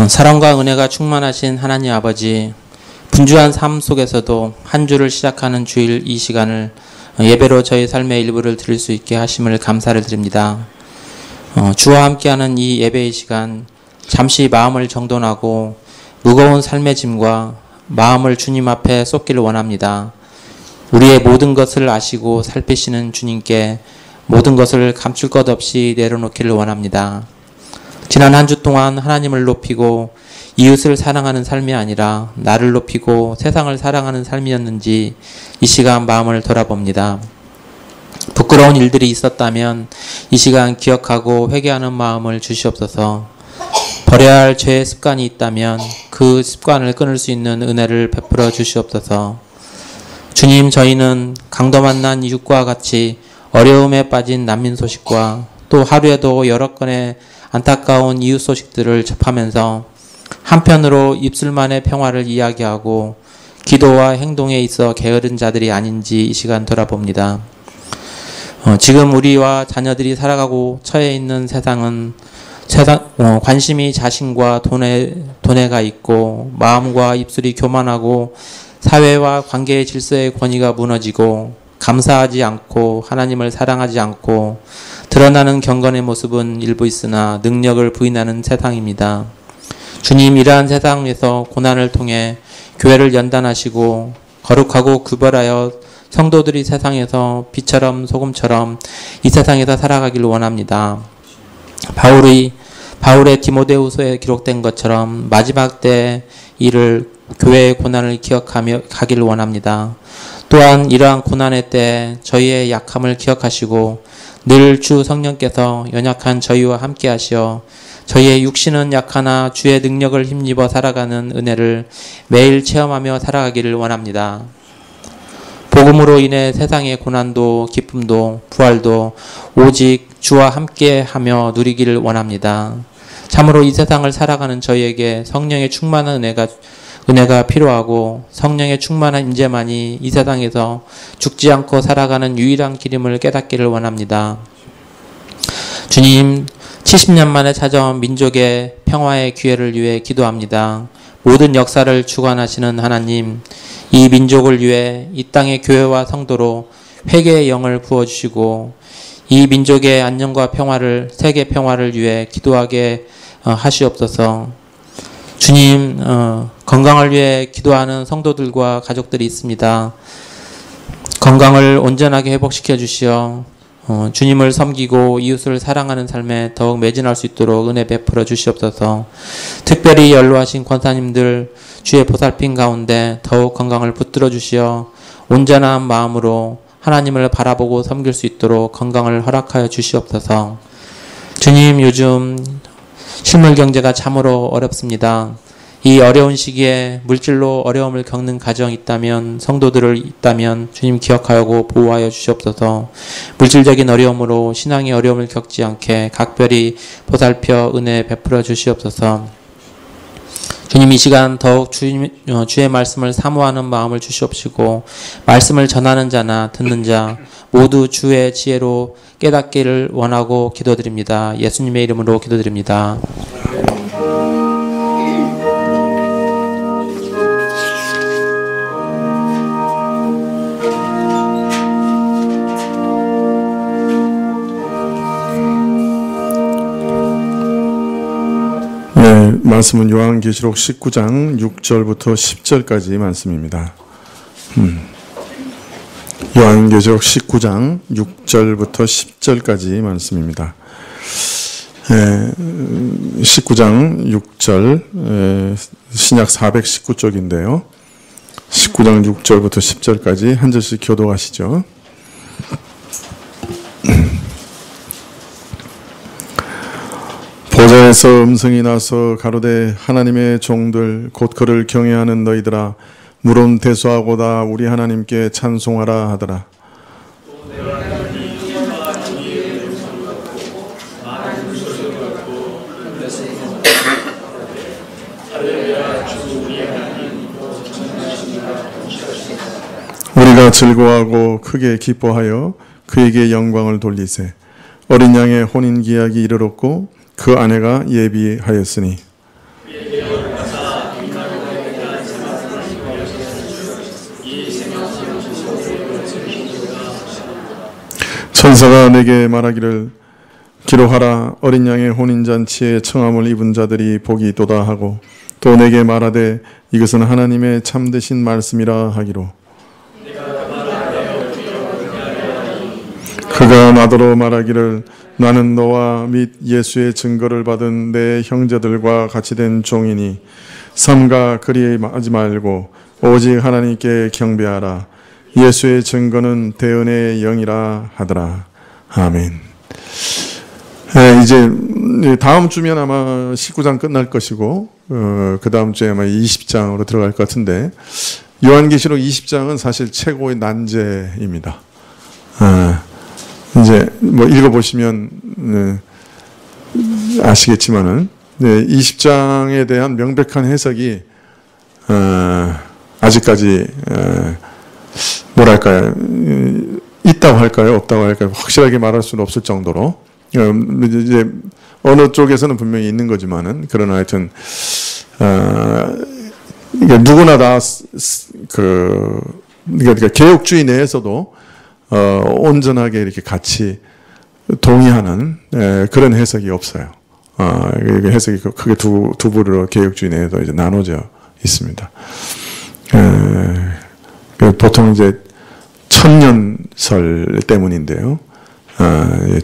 사랑과 은혜가 충만하신 하나님 아버지, 분주한 삶 속에서도 한 주를 시작하는 주일 이 시간을 예배로 저희 삶의 일부를 드릴 수 있게 하심을 감사를 드립니다. 주와 함께하는 이 예배의 시간, 잠시 마음을 정돈하고 무거운 삶의 짐과 마음을 주님 앞에 쏟기를 원합니다. 우리의 모든 것을 아시고 살피시는 주님께 모든 것을 감출 것 없이 내려놓기를 원합니다. 지난 한 주 동안 하나님을 높이고 이웃을 사랑하는 삶이 아니라 나를 높이고 세상을 사랑하는 삶이었는지 이 시간 마음을 돌아봅니다. 부끄러운 일들이 있었다면 이 시간 기억하고 회개하는 마음을 주시옵소서. 버려야 할 죄의 습관이 있다면 그 습관을 끊을 수 있는 은혜를 베풀어 주시옵소서. 주님, 저희는 강도 만난 이웃과 같이 어려움에 빠진 난민 소식과 또 하루에도 여러 건의 안타까운 이웃 소식들을 접하면서 한편으로 입술만의 평화를 이야기하고 기도와 행동에 있어 게으른 자들이 아닌지 이 시간 돌아봅니다. 지금 우리와 자녀들이 살아가고 처해 있는 세상은 관심이 자신과 돈에가 있고 마음과 입술이 교만하고 사회와 관계의 질서의 권위가 무너지고 감사하지 않고 하나님을 사랑하지 않고 드러나는 경건의 모습은 일부 있으나 능력을 부인하는 세상입니다. 주님, 이러한 세상에서 고난을 통해 교회를 연단하시고 거룩하고 구별하여 성도들이 세상에서 빛처럼 소금처럼 이 세상에서 살아가기를 원합니다. 바울의 디모데후서에 기록된 것처럼 마지막 때 일을 교회의 고난을 기억하며 가기를 원합니다. 또한 이러한 고난의 때 저희의 약함을 기억하시고 늘 주 성령께서 연약한 저희와 함께 하시어 저희의 육신은 약하나 주의 능력을 힘입어 살아가는 은혜를 매일 체험하며 살아가기를 원합니다. 복음으로 인해 세상의 고난도 기쁨도 부활도 오직 주와 함께 하며 누리기를 원합니다. 참으로 이 세상을 살아가는 저희에게 성령의 충만한 은혜가 필요하고 성령의 충만한 임재만이 이 세상에서 죽지 않고 살아가는 유일한 길임을 깨닫기를 원합니다. 주님, 70년 만에 찾아온 민족의 평화의 기회를 위해 기도합니다. 모든 역사를 주관하시는 하나님, 이 민족을 위해 이 땅의 교회와 성도로 회개의 영을 부어주시고 이 민족의 안녕과 평화를, 세계 평화를 위해 기도하게 하시옵소서. 주님, 건강을 위해 기도하는 성도들과 가족들이 있습니다. 건강을 온전하게 회복시켜 주시어 주님을 섬기고 이웃을 사랑하는 삶에 더욱 매진할 수 있도록 은혜 베풀어 주시옵소서. 특별히 연로하신 권사님들 주의 보살핌 가운데 더욱 건강을 붙들어 주시어 온전한 마음으로 하나님을 바라보고 섬길 수 있도록 건강을 허락하여 주시옵소서. 주님, 요즘 실물 경제가 참으로 어렵습니다. 이 어려운 시기에 물질로 어려움을 겪는 가정이 있다면, 성도들을 있다면 주님 기억하고 보호하여 주시옵소서. 물질적인 어려움으로 신앙의 어려움을 겪지 않게 각별히 보살펴 은혜 베풀어 주시옵소서. 주님, 이 시간 더욱 주의 말씀을 사모하는 마음을 주시옵시고 말씀을 전하는 자나 듣는 자 모두 주의 지혜로 깨닫기를 원하고 기도드립니다. 예수님의 이름으로 기도드립니다. 네, 말씀은 요한계시록 19장 6절부터 10절까지 말씀입니다. 요한계시록 19장 6절부터 10절까지 말씀입니다. 19장 6절 신약 419쪽인데요. 19장 6절부터 10절까지 한 절씩 교독하시죠. 보좌에서 음성이 나서 가로되 하나님의 종들 곧 그를 경외하는 너희들아 물론 대수하고다 우리 하나님께 찬송하라 하더라. 우리가 즐거워하고 크게 기뻐하여 그에게 영광을 돌리세. 어린 양의 혼인기약이 이르렀고 그 아내가 예비하였으니 천사가 내게 말하기를 기록하라. 어린 양의 혼인잔치에 청함을 입은 자들이 복이 있도다 하고 또 내게 말하되 이것은 하나님의 참되신 말씀이라 하기로 그가 나더러 말하기를 나는 너와 및 예수의 증거를 받은 내 형제들과 같이 된 종이니 삼가 그리하지 말고 오직 하나님께 경배하라. 예수의 증거는 대언의 영이라 하더라. 아멘. 이제 다음 주면 아마 19장 끝날 것이고 그 다음 주에 아마 20장으로 들어갈 것 같은데 요한계시록 20장은 사실 최고의 난제입니다. 이제 뭐 읽어보시면 아시겠지만은 20장에 대한 명백한 해석이 아직까지 뭐랄까요, 있다고 할까요, 없다고 할까요, 확실하게 말할 수는 없을 정도로 이제 어느 쪽에서는 분명히 있는 거지만은 그러나 하여튼 누구나 다 그러니까 개혁주의 내에서도 온전하게 이렇게 같이 동의하는 그런 해석이 없어요. 해석이 크게 두 부류로 개혁주의 내에도 이제 나눠져 있습니다. 보통 이제 천년설 때문인데요.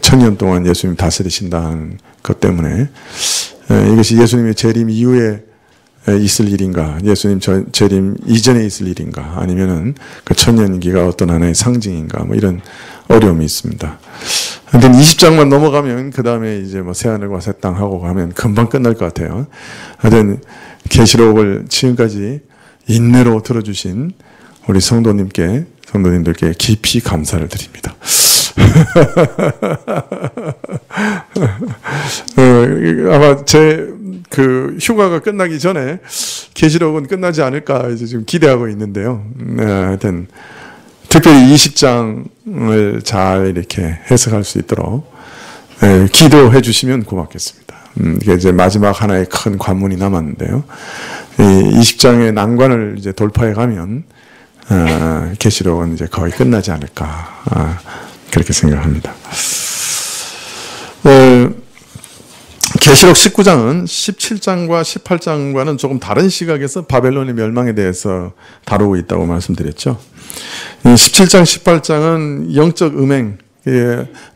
천년 동안 예수님 다스리신다는 것 때문에 이것이 예수님의 재림 이후에 있을 일인가, 예수님 재림 이전에 있을 일인가, 아니면은 그 천년기가 어떤 하나의 상징인가, 뭐 이런 어려움이 있습니다. 근데 20장만 넘어가면 그 다음에 이제 뭐 새하늘과 새 땅 하고 가면 금방 끝날 것 같아요. 하여튼 계시록을 지금까지 인내로 들어주신 우리 성도님들께 깊이 감사를 드립니다. 아마 제 그 휴가가 끝나기 전에 계시록은 끝나지 않을까 이제 지금 기대하고 있는데요. 하여튼 특별히 20장을 잘 이렇게 해석할 수 있도록 기도해 주시면 고맙겠습니다. 이게 이제 마지막 하나의 큰 관문이 남았는데요. 이 20장의 난관을 이제 돌파해 가면 계시록은 이제 거의 끝나지 않을까 그렇게 생각합니다. 계시록 19장은 17장과 18장과는 조금 다른 시각에서 바벨론의 멸망에 대해서 다루고 있다고 말씀드렸죠. 17장, 18장은 영적 음행,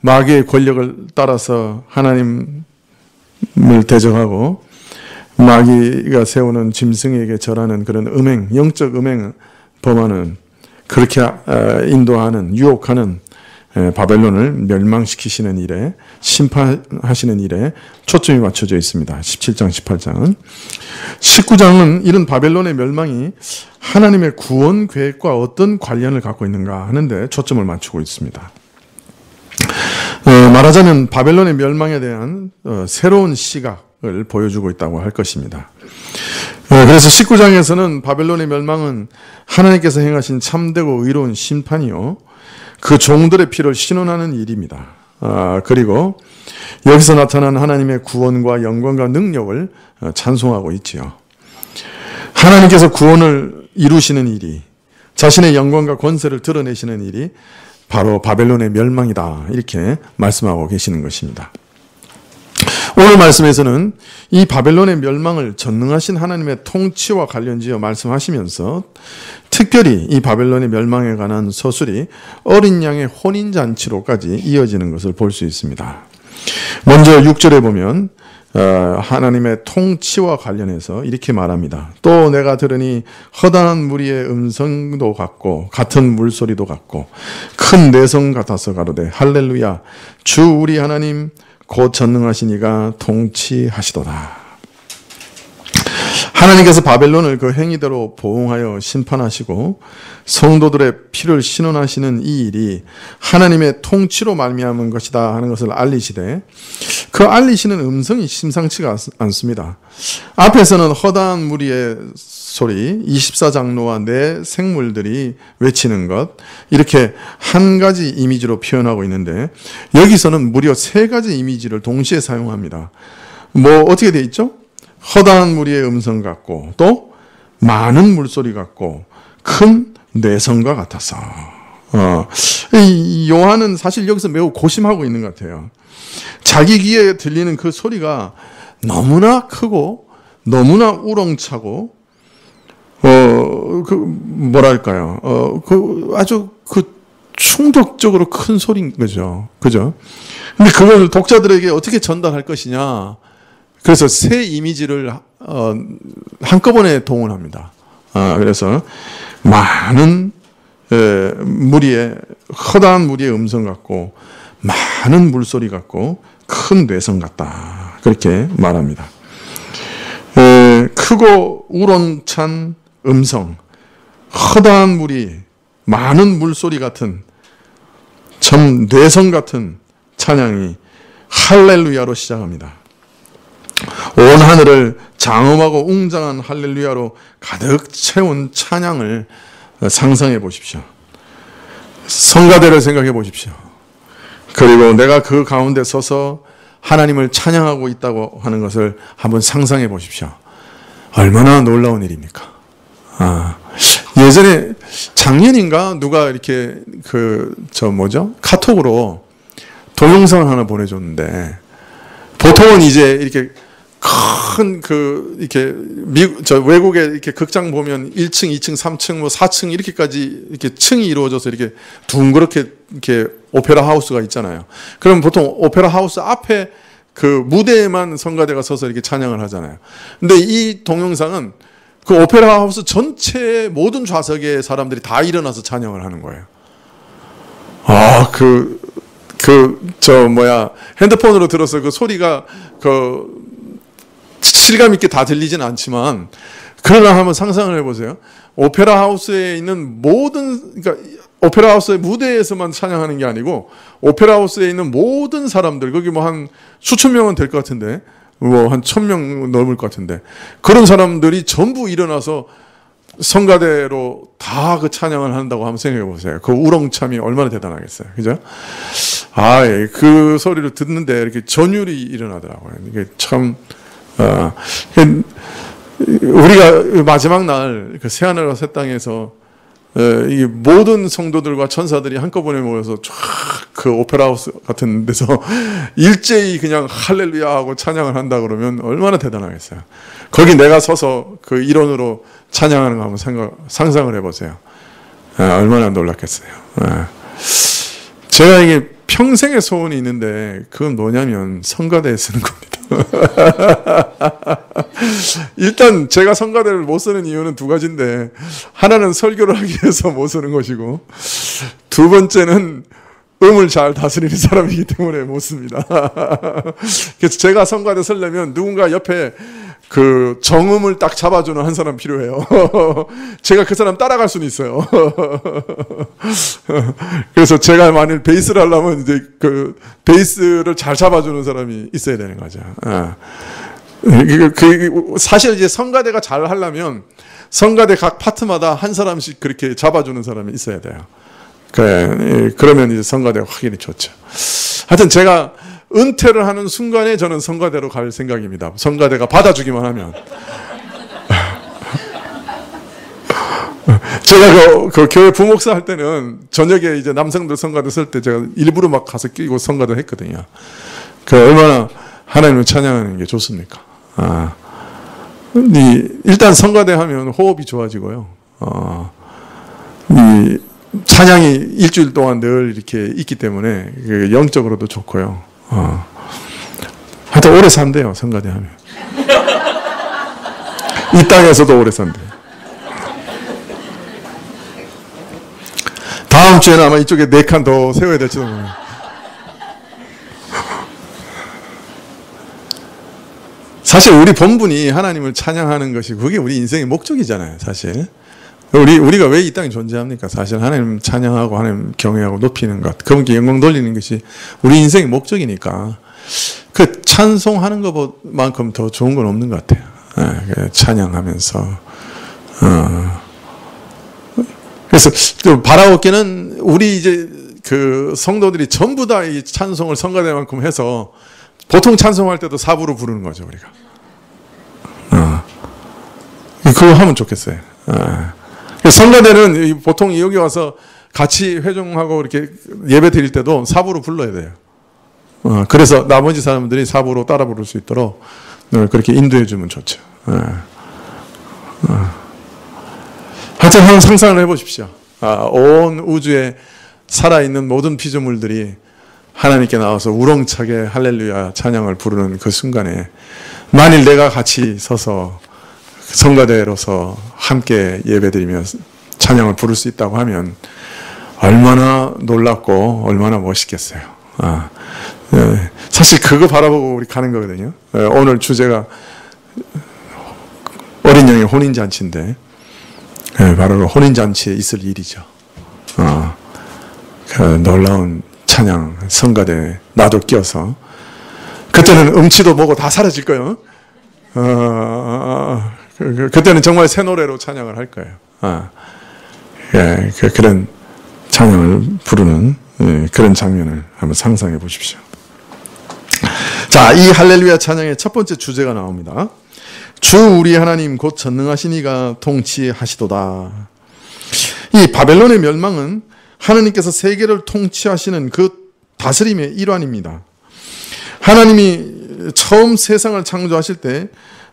마귀의 권력을 따라서 하나님을 대적하고 마귀가 세우는 짐승에게 절하는 그런 음행, 영적 음행 범하는, 그렇게 인도하는, 유혹하는 바벨론을 멸망시키시는 일에, 심판하시는 일에 초점이 맞춰져 있습니다. 17장, 18장은. 19장은 이런 바벨론의 멸망이 하나님의 구원 계획과 어떤 관련을 갖고 있는가 하는데 초점을 맞추고 있습니다. 말하자면 바벨론의 멸망에 대한 새로운 시각을 보여주고 있다고 할 것입니다. 그래서 19장에서는 바벨론의 멸망은 하나님께서 행하신 참되고 의로운 심판이요, 그 종들의 피를 신원하는 일입니다. 그리고 여기서 나타난 하나님의 구원과 영광과 능력을 찬송하고 있지요. 하나님께서 구원을 이루시는 일이, 자신의 영광과 권세를 드러내시는 일이 바로 바벨론의 멸망이다, 이렇게 말씀하고 계시는 것입니다. 오늘 말씀에서는 이 바벨론의 멸망을 전능하신 하나님의 통치와 관련지어 말씀하시면서 특별히 이 바벨론의 멸망에 관한 서술이 어린 양의 혼인잔치로까지 이어지는 것을 볼 수 있습니다. 먼저 6절에 보면 하나님의 통치와 관련해서 이렇게 말합니다. 또 내가 들으니 허다한 무리의 음성도 같고 같은 물소리도 같고 큰 내성 같아서 가로되 할렐루야, 주 우리 하나님 곧 전능하신 이가 통치하시도다. 하나님께서 바벨론을 그 행위대로 보응하여 심판하시고 성도들의 피를 신원하시는 이 일이 하나님의 통치로 말미암은 것이다 하는 것을 알리시되, 그 알리시는 음성이 심상치가 않습니다. 앞에서는 허다한 무리의 소리, 24장로와 네 생물들이 외치는 것, 이렇게 한 가지 이미지로 표현하고 있는데 여기서는 무려 세 가지 이미지를 동시에 사용합니다. 뭐 어떻게 되어 있죠? 허다한 무리의 음성 같고, 또 많은 물소리 같고, 큰 내성과 같아서. 이 요한은 사실 여기서 매우 고심하고 있는 것 같아요. 자기 귀에 들리는 그 소리가 너무나 크고 너무나 우렁차고 아주 충격적으로 큰 소리인 거죠. 그죠? 근데 그걸 독자들에게 어떻게 전달할 것이냐. 그래서 세 이미지를 한꺼번에 동원합니다. 그래서 많은 무리의 허다한 무리의 음성 같고 많은 물소리 같고 큰 뇌성 같다. 그렇게 말합니다. 크고 우렁찬 음성, 허다한 무리, 많은 물소리 같은 참 뇌성 같은 찬양이 할렐루야로 시작합니다. 온 하늘을 장엄하고 웅장한 할렐루야로 가득 채운 찬양을 상상해 보십시오. 성가대를 생각해 보십시오. 그리고 내가 그 가운데 서서 하나님을 찬양하고 있다고 하는 것을 한번 상상해 보십시오. 얼마나 놀라운 일입니까? 예전에 작년인가 누가 이렇게 카톡으로 동영상을 하나 보내줬는데, 보통은 이제 이렇게 큰 외국에 이렇게 극장 보면 1층, 2층, 3층, 4층 이렇게까지 이렇게 층이 이루어져서 이렇게 둥그렇게 이렇게 오페라 하우스가 있잖아요. 그럼 보통 오페라 하우스 앞에 그 무대에만 성가대가 서서 이렇게 찬양을 하잖아요. 근데 이 동영상은 그 오페라 하우스 전체의 모든 좌석에 사람들이 다 일어나서 찬양을 하는 거예요. 핸드폰으로 들어서 그 소리가 실감 있게 다 들리진 않지만, 그러나 한번 상상을 해보세요. 오페라 하우스에 있는 그러니까 오페라 하우스의 무대에서만 찬양하는 게 아니고, 오페라 하우스에 있는 모든 사람들, 거기 한 수천 명은 될 것 같은데, 한 1000명 넘을 것 같은데, 그런 사람들이 전부 일어나서 성가대로 다 그 찬양을 한다고 한번 생각해 보세요. 그 우렁참이 얼마나 대단하겠어요. 그죠? 그 소리를 듣는데 이렇게 전율이 일어나더라고요. 이게 참, 우리가 마지막 날 그 새하늘과 새 땅에서 이 모든 성도들과 천사들이 한꺼번에 모여서 쫙 그 오페라 하우스 같은 데서 일제히 그냥 할렐루야 하고 찬양을 한다 그러면 얼마나 대단하겠어요. 거기 내가 서서 그 일원으로 찬양하는 거 한번 상상을 해보세요. 얼마나 놀랐겠어요. 제가 이게 평생의 소원이 있는데, 그건 뭐냐면 성가대에 쓰는 겁니다. 일단 제가 성가대를 못 쓰는 이유는 두 가지인데, 하나는 설교를 하기 위해서 못 쓰는 것이고, 두 번째는 음을 잘 다스리는 사람이기 때문에 못 씁니다. 그래서 제가 성가대 쓰려면 누군가 옆에 그 정음을 딱 잡아주는 한 사람 필요해요. 제가 그 사람 따라갈 수는 있어요. 그래서 제가 만일 베이스를 하려면 이제 그 베이스를 잘 잡아주는 사람이 있어야 되는 거죠. 사실 이제 성가대가 잘 하려면 성가대 각 파트마다 한 사람씩 그렇게 잡아주는 사람이 있어야 돼요. 그러면 이제 성가대가 확연히 좋죠. 하여튼 제가 은퇴를 하는 순간에 저는 성가대로 갈 생각입니다. 성가대가 받아주기만 하면. 제가 그 교회 부목사 할 때는 저녁에 이제 남성들 성가대 쓸 때 제가 일부러 막 가서 끼고 성가대 했거든요. 얼마나 하나님을 찬양하는 게 좋습니까? 일단 성가대 하면 호흡이 좋아지고요. 찬양이 일주일 동안 늘 이렇게 있기 때문에 영적으로도 좋고요. 하여튼 오래 산대요, 성가대 하면. 이 땅에서도 오래 산대요. 다음 주에는 아마 이쪽에 4칸 더 세워야 될지도 모르겠어요. 사실 우리 본분이 하나님을 찬양하는 것이 그게 우리 인생의 목적이잖아요, 사실. 우리가 왜 이 땅에 존재합니까? 사실 하나님 찬양하고 하나님 경외하고 높이는 것, 그분께 영광 돌리는 것이 우리 인생의 목적이니까 그 찬송하는 것만큼 더 좋은 건 없는 것 같아요. 찬양하면서. 그래서 바라옵기는 우리 이제 그 성도들이 전부 다 이 찬송을 성가대만큼 해서 보통 찬송할 때도 사부로 부르는 거죠, 우리가. 그거 하면 좋겠어요. 성가대는 보통 여기 와서 같이 회중하고 이렇게 예배 드릴 때도 사부로 불러야 돼요. 그래서 나머지 사람들이 사부로 따라 부를 수 있도록 그렇게 인도해 주면 좋죠. 하여튼 한번 상상을 해보십시오. 온 우주에 살아있는 모든 피조물들이 하나님께 나와서 우렁차게 할렐루야 찬양을 부르는 그 순간에 만일 내가 같이 서서 성가대로서 함께 예배드리며 찬양을 부를 수 있다고 하면 얼마나 놀랍고 얼마나 멋있겠어요. 사실 그거 바라보고 우리 가는 거거든요. 오늘 주제가 어린 양의 혼인잔치인데 바로 혼인잔치에 있을 일이죠. 그 놀라운 찬양 성가대 나도 끼어서 그때는 음치도 뭐고 다 사라질 거예요. 그때는 정말 새 노래로 찬양을 할 거예요. 그런 찬양을 부르는 그런 장면을 한번 상상해 보십시오. 자, 이 할렐루야 찬양의 첫 번째 주제가 나옵니다. 주 우리 하나님 곧 전능하신 이가 통치하시도다. 이 바벨론의 멸망은 하나님께서 세계를 통치하시는 그 다스림의 일환입니다. 하나님이 처음 세상을 창조하실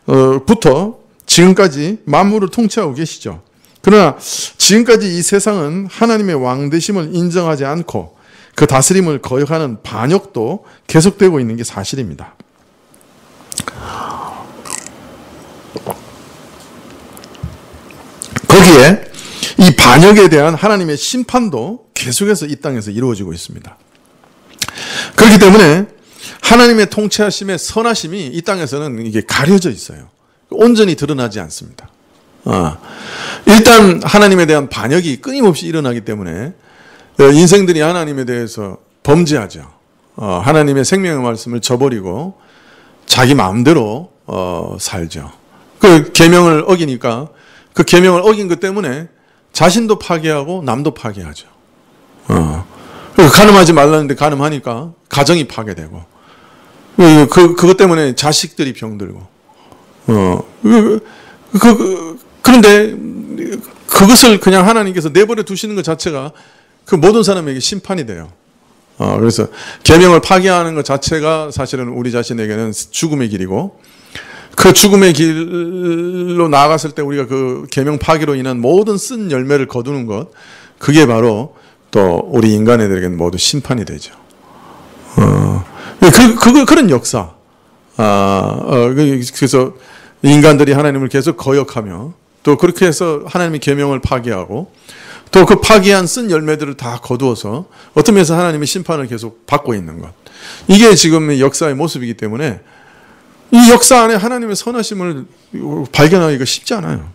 때부터 지금까지 만물을 통치하고 계시죠. 그러나 지금까지 이 세상은 하나님의 왕되심을 인정하지 않고 그 다스림을 거역하는 반역도 계속되고 있는 게 사실입니다. 거기에 이 반역에 대한 하나님의 심판도 계속해서 이 땅에서 이루어지고 있습니다. 그렇기 때문에 하나님의 통치하심의 선하심이 이 땅에서는 이게 가려져 있어요. 온전히 드러나지 않습니다. 일단 하나님에 대한 반역이 끊임없이 일어나기 때문에 인생들이 하나님에 대해서 범죄하죠. 하나님의 생명의 말씀을 저버리고 자기 마음대로 살죠. 그 계명을 어기니까 그 계명을 어긴 것 때문에 자신도 파괴하고 남도 파괴하죠. 간음하지 말라는데 간음하니까 가정이 파괴되고 그것 때문에 자식들이 병들고 그런데 그것을 그냥 하나님께서 내버려 두시는 것 자체가 그 모든 사람에게 심판이 돼요. 그래서 계명을 파괴하는 것 자체가 사실은 우리 자신에게는 죽음의 길이고 그 죽음의 길로 나아갔을 때 우리가 그 계명 파괴로 인한 모든 쓴 열매를 거두는 것 그게 바로 또 우리 인간애들에게는 모두 심판이 되죠. 그런 역사. 그래서 인간들이 하나님을 계속 거역하며 또 그렇게 해서 하나님의 계명을 파괴하고 또 그 파괴한 쓴 열매들을 다 거두어서 어떤 면에서 하나님의 심판을 계속 받고 있는 것. 이게 지금 역사의 모습이기 때문에 이 역사 안에 하나님의 선하심을 발견하기가 쉽지 않아요.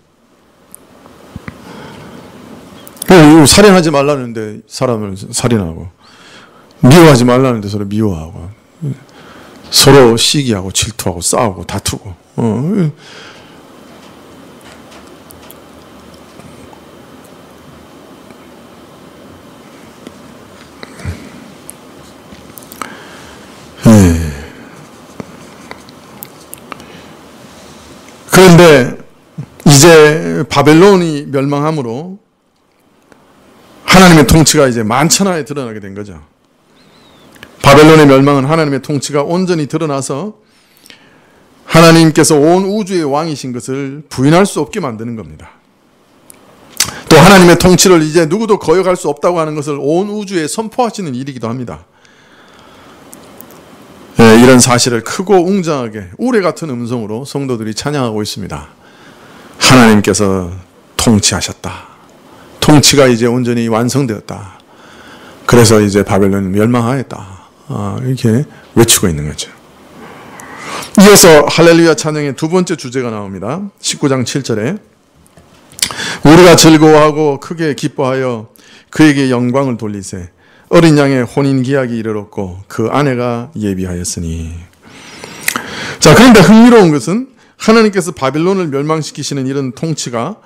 살인하지 말라는데 사람을 살인하고 미워하지 말라는데 서로 미워하고 서로 시기하고 질투하고 싸우고 다투고 그런데 이제 바벨론이 멸망함으로 하나님의 통치가 이제 만천하에 드러나게 된 거죠. 바벨론의 멸망은 하나님의 통치가 온전히 드러나서 하나님께서 온 우주의 왕이신 것을 부인할 수 없게 만드는 겁니다. 또 하나님의 통치를 이제 누구도 거역할 수 없다고 하는 것을 온 우주에 선포하시는 일이기도 합니다. 이런 사실을 크고 웅장하게 우레 같은 음성으로 성도들이 찬양하고 있습니다. 하나님께서 통치하셨다. 통치가 이제 온전히 완성되었다. 그래서 이제 바벨론은 멸망하였다. 이렇게 외치고 있는 거죠. 이어서 할렐루야 찬양의 두 번째 주제가 나옵니다. 19장 7절에 우리가 즐거워하고 크게 기뻐하여 그에게 영광을 돌리세. 어린 양의 혼인 기약이 이르렀고 그 아내가 예비하였으니. 자, 그런데 흥미로운 것은 하나님께서 바벨론을 멸망시키시는 이런 통치가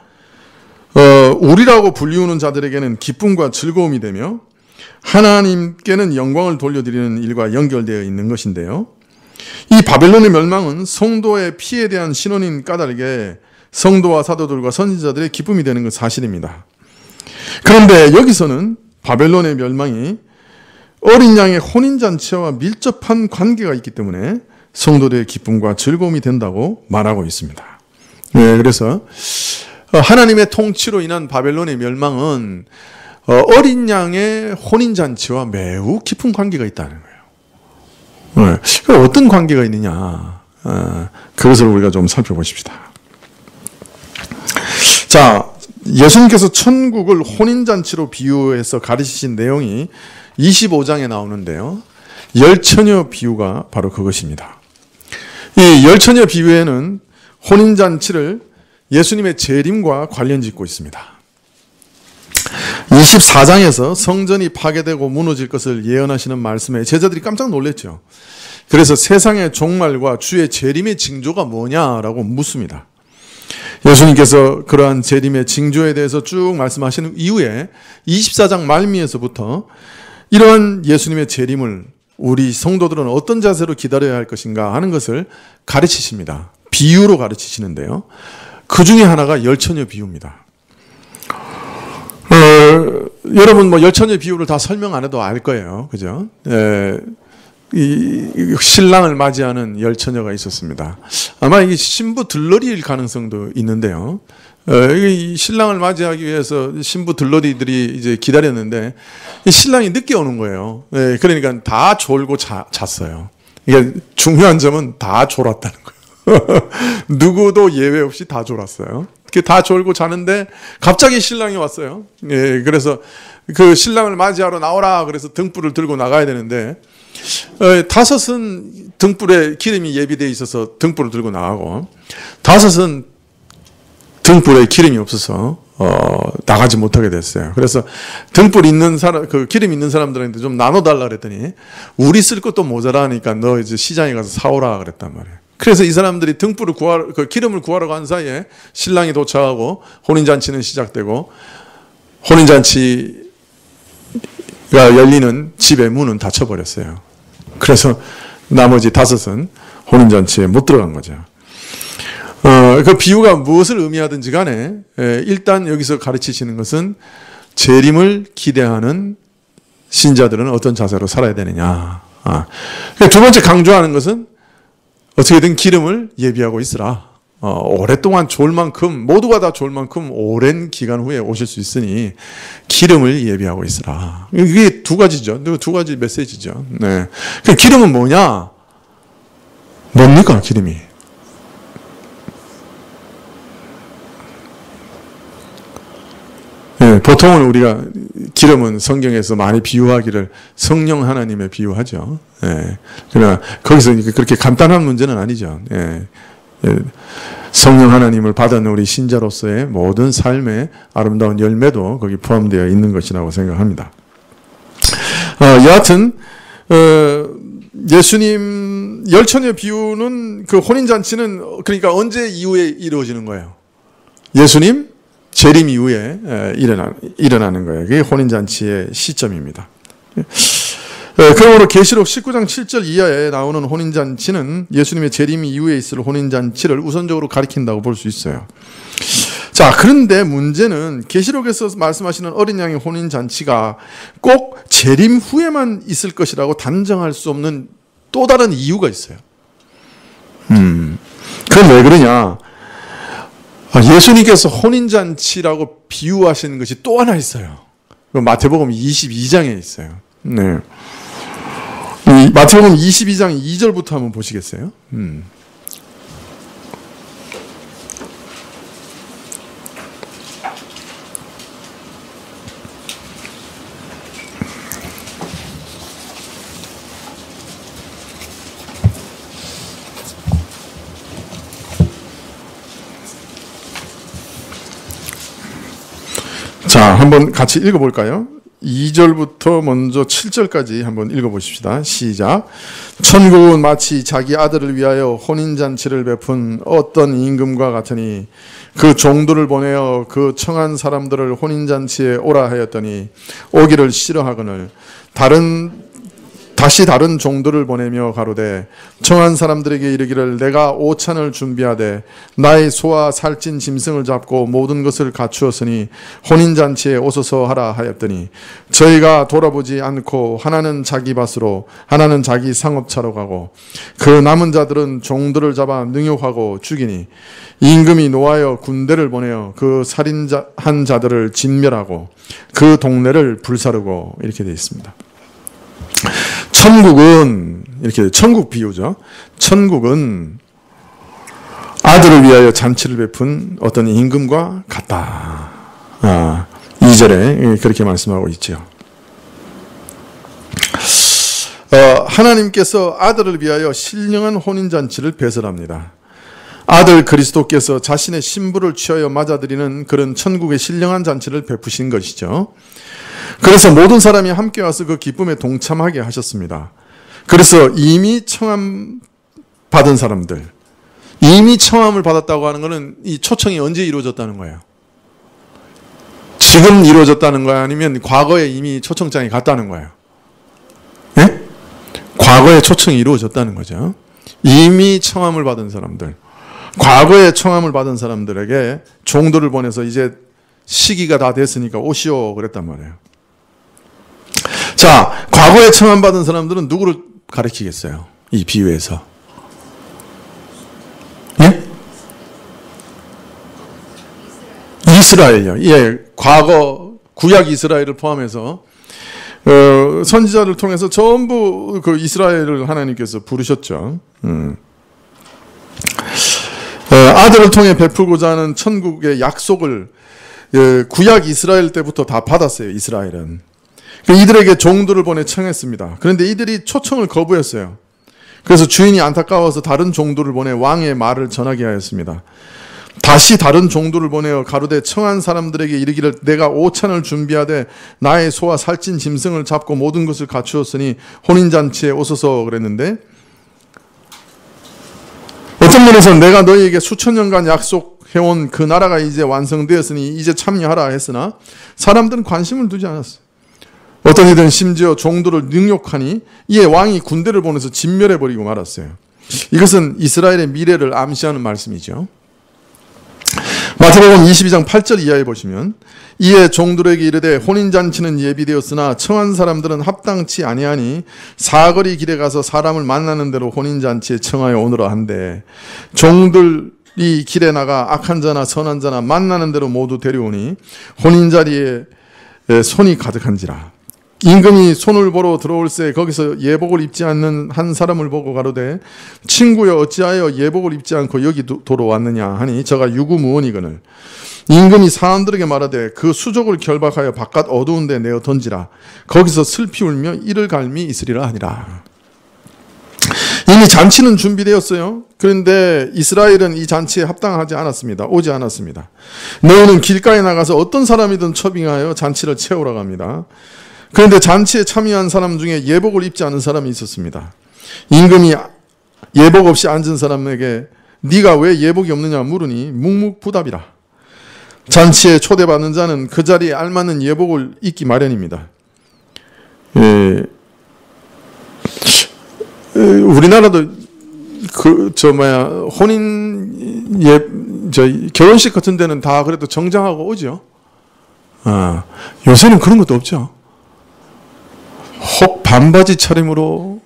우리라고 불리우는 자들에게는 기쁨과 즐거움이 되며 하나님께는 영광을 돌려드리는 일과 연결되어 있는 것인데요. 이 바벨론의 멸망은 성도의 피에 대한 신원인 까닭에 성도와 사도들과 선지자들의 기쁨이 되는 건 사실입니다. 그런데 여기서는 바벨론의 멸망이 어린 양의 혼인잔치와 밀접한 관계가 있기 때문에 성도들의 기쁨과 즐거움이 된다고 말하고 있습니다. 그래서 하나님의 통치로 인한 바벨론의 멸망은 어린 양의 혼인잔치와 매우 깊은 관계가 있다는 거예요. 어떤 관계가 있느냐, 그것을 우리가 좀 살펴보십시다. 자, 예수님께서 천국을 혼인잔치로 비유해서 가르치신 내용이 25장에 나오는데요. 열처녀 비유가 바로 그것입니다. 이 열처녀 비유에는 혼인잔치를 예수님의 재림과 관련 짓고 있습니다. 24장에서 성전이 파괴되고 무너질 것을 예언하시는 말씀에 제자들이 깜짝 놀랐죠. 그래서 세상의 종말과 주의 재림의 징조가 뭐냐라고 묻습니다. 예수님께서 그러한 재림의 징조에 대해서 쭉 말씀하시는 이후에 24장 말미에서부터 이러한 예수님의 재림을 우리 성도들은 어떤 자세로 기다려야 할 것인가 하는 것을 가르치십니다. 비유로 가르치시는데요. 그 중에 하나가 열처녀 비유입니다. 여러분 뭐 열처녀 비유를 다 설명 안 해도 알 거예요. 그죠? 이 신랑을 맞이하는 열처녀가 있었습니다. 아마 이게 신부 들러리일 가능성도 있는데요. 이 신랑을 맞이하기 위해서 신부 들러리들이 이제 기다렸는데 이 신랑이 늦게 오는 거예요. 그러니까 다 졸고 잤어요. 이게 중요한 점은 다 졸았다는 거예요. 누구도 예외 없이 다 졸았어요. 다 졸고 자는데 갑자기 신랑이 왔어요. 그래서 그 신랑을 맞이하러 나오라 그래서 등불을 들고 나가야 되는데 다섯은 등불에 기름이 예비되어 있어서 등불을 들고 나가고 다섯은 등불에 기름이 없어서 나가지 못하게 됐어요. 그래서 등불 있는 사람, 그 기름 있는 사람들한테 좀 나눠달라 그랬더니 우리 쓸 것도 모자라니까 너 이제 시장에 가서 사오라 그랬단 말이에요. 그래서 이 사람들이 등불을 그 기름을 구하러 간 사이에 신랑이 도착하고 혼인잔치는 시작되고 혼인잔치가 열리는 집의 문은 닫혀버렸어요. 그래서 나머지 다섯은 혼인잔치에 못 들어간 거죠. 그 비유가 무엇을 의미하든지 간에 일단 여기서 가르치시는 것은 재림을 기대하는 신자들은 어떤 자세로 살아야 되느냐. 두 번째 강조하는 것은 어떻게든 기름을 예비하고 있으라. 오랫동안 졸 만큼 모두가 다 졸 만큼 오랜 기간 후에 오실 수 있으니 기름을 예비하고 있으라. 이게 두 가지죠. 두 가지 메시지죠. 네. 그 기름은 뭐냐? 뭡니까 기름이? 네, 보통은 우리가 기름은 성경에서 많이 비유하기를 성령 하나님에 비유하죠. 네, 그러나 거기서 그렇게 간단한 문제는 아니죠. 네, 성령 하나님을 받은 우리 신자로서의 모든 삶의 아름다운 열매도 거기 포함되어 있는 것이라고 생각합니다. 여하튼 예수님 열처녀 비유는 그 혼인잔치는 그러니까 언제 이후에 이루어지는 거예요? 예수님 재림 이후에 일어나는 거예요. 그게 혼인잔치의 시점입니다. 그러므로 계시록 19장 7절 이하에 나오는 혼인잔치는 예수님의 재림 이후에 있을 혼인잔치를 우선적으로 가리킨다고 볼 수 있어요. 자, 그런데 문제는 계시록에서 말씀하시는 어린 양의 혼인잔치가 꼭 재림 후에만 있을 것이라고 단정할 수 없는 또 다른 이유가 있어요. 그건 왜 그러냐? 예수님께서 혼인잔치라고 비유하시는 것이 또 하나 있어요. 마태복음 22장에 있어요. 네. 마태복음 22장 2절부터 한번 보시겠어요? 자, 한번 같이 읽어볼까요? 2절부터 먼저 7절까지 한번 읽어보십시다. 시작. 천국은 마치 자기 아들을 위하여 혼인잔치를 베푼 어떤 임금과 같으니 그 종들을 보내어 그 청한 사람들을 혼인잔치에 오라 하였더니 오기를 싫어하거늘 다시 다른 종들을 보내며 가로되 청한 사람들에게 이르기를 내가 오찬을 준비하되 나의 소와 살찐 짐승을 잡고 모든 것을 갖추었으니 혼인잔치에 오소서 하라 하였더니 저희가 돌아보지 않고 하나는 자기 밭으로 하나는 자기 상업차로 가고 그 남은 자들은 종들을 잡아 능욕하고 죽이니 임금이 노하여 군대를 보내어 그 살인한 자들을 진멸하고 그 동네를 불사르고 이렇게 되어 있습니다. 천국은 이렇게 천국 비유죠. 천국은 아들을 위하여 잔치를 베푼 어떤 임금과 같다. 2절에 그렇게 말씀하고 있죠. 하나님께서 아들을 위하여 신령한 혼인잔치를 배설합니다. 아들 그리스도께서 자신의 신부를 취하여 맞아들이는 그런 천국의 신령한 잔치를 베푸신 것이죠. 그래서 모든 사람이 함께 와서 그 기쁨에 동참하게 하셨습니다. 그래서 이미 청함 받은 사람들, 이미 청함을 받았다고 하는 것은 이 초청이 언제 이루어졌다는 거예요? 지금 이루어졌다는 거야? 아니면 과거에 이미 초청장이 갔다는 거예요? 네? 과거에 초청이 이루어졌다는 거죠. 이미 청함을 받은 사람들, 과거에 청함을 받은 사람들에게 종들을 보내서 이제 시기가 다 됐으니까 오시오 그랬단 말이에요. 자, 과거에 청함받은 사람들은 누구를 가리키겠어요? 이 비유에서. 예? 이스라엘요. 예, 과거 구약 이스라엘을 포함해서 선지자를 통해서 전부 그 이스라엘을 하나님께서 부르셨죠. 아들을 통해 베풀고자 하는 천국의 약속을 구약 이스라엘 때부터 다 받았어요. 이스라엘은. 이들에게 종들을 보내 청했습니다. 그런데 이들이 초청을 거부했어요. 그래서 주인이 안타까워서 다른 종들을 보내 왕의 말을 전하게 하였습니다. 다시 다른 종들을 보내어 가로되 청한 사람들에게 이르기를 내가 오찬을 준비하되 나의 소와 살찐 짐승을 잡고 모든 것을 갖추었으니 혼인잔치에 오소서 그랬는데, 어떤 면에서는 내가 너희에게 수천 년간 약속해온 그 나라가 이제 완성되었으니 이제 참여하라 했으나 사람들은 관심을 두지 않았어요. 어떤 이들은 심지어 종들을 능욕하니 이에 왕이 군대를 보내서 진멸해버리고 말았어요. 이것은 이스라엘의 미래를 암시하는 말씀이죠. 마태복음 22장 8절 이하에 보시면 이에 종들에게 이르되 혼인잔치는 예비되었으나 청한 사람들은 합당치 아니하니 사거리 길에 가서 사람을 만나는 대로 혼인잔치에 청하여 오너라 한데 종들이 길에 나가 악한 자나 선한 자나 만나는 대로 모두 데려오니 혼인자리에 손이 가득한지라. 임금이 손을 보러 들어올새 거기서 예복을 입지 않는 한 사람을 보고 가로되 친구여 어찌하여 예복을 입지 않고 여기 도로 왔느냐 하니 저가 유구무원이거늘. 임금이 사람들에게 말하되 그 수족을 결박하여 바깥 어두운 데 내어 던지라. 거기서 슬피 울며 이를 갈미 있으리라 하니라. 이미 잔치는 준비되었어요. 그런데 이스라엘은 이 잔치에 합당하지 않았습니다. 오지 않았습니다. 너희는 길가에 나가서 어떤 사람이든 초빙하여 잔치를 채우라고 합니다. 그런데 잔치에 참여한 사람 중에 예복을 입지 않은 사람이 있었습니다. 임금이 예복 없이 앉은 사람에게 네가 왜 예복이 없느냐 물으니 묵묵부답이라. 잔치에 초대받는 자는 그 자리에 알맞는 예복을 입기 마련입니다. 우리나라도 결혼식 같은 데는 다 그래도 정장하고 오죠. 요새는 그런 것도 없죠. 혹 반바지 차림으로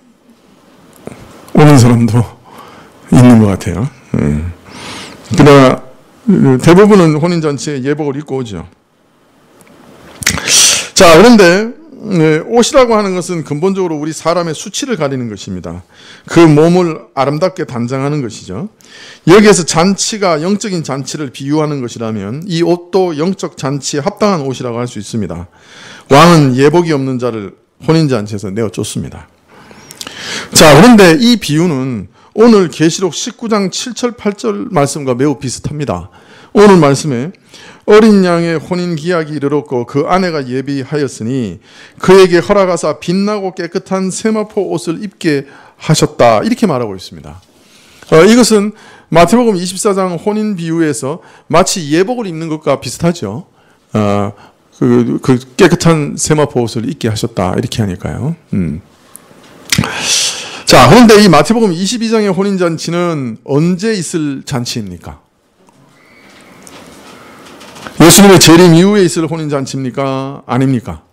오는 사람도 있는 것 같아요. 그러나 대부분은 혼인잔치에 예복을 입고 오죠. 자, 그런데 옷이라고 하는 것은 근본적으로 우리 사람의 수치를 가리는 것입니다. 그 몸을 아름답게 단장하는 것이죠. 여기에서 잔치가 영적인 잔치를 비유하는 것이라면 이 옷도 영적 잔치에 합당한 옷이라고 할 수 있습니다. 왕은 예복이 없는 자를 혼인잔치에서 내어쫓습니다. 자, 그런데 이 비유는 오늘 계시록 19장 7절 8절 말씀과 매우 비슷합니다. 오늘 말씀에 어린 양의 혼인 기약이 이르렀고 그 아내가 예비하였으니 그에게 허락하사 빛나고 깨끗한 세마포 옷을 입게 하셨다. 이렇게 말하고 있습니다. 이것은 마태복음 24장 혼인 비유에서 마치 예복을 입는 것과 비슷하죠. 그 깨끗한 세마포 옷을 입게 하셨다. 이렇게 하니까요. 자, 그런데 이 마태복음 22장의 혼인잔치는 언제 있을 잔치입니까? 예수님의 재림 이후에 있을 혼인잔치입니까? 아닙니까?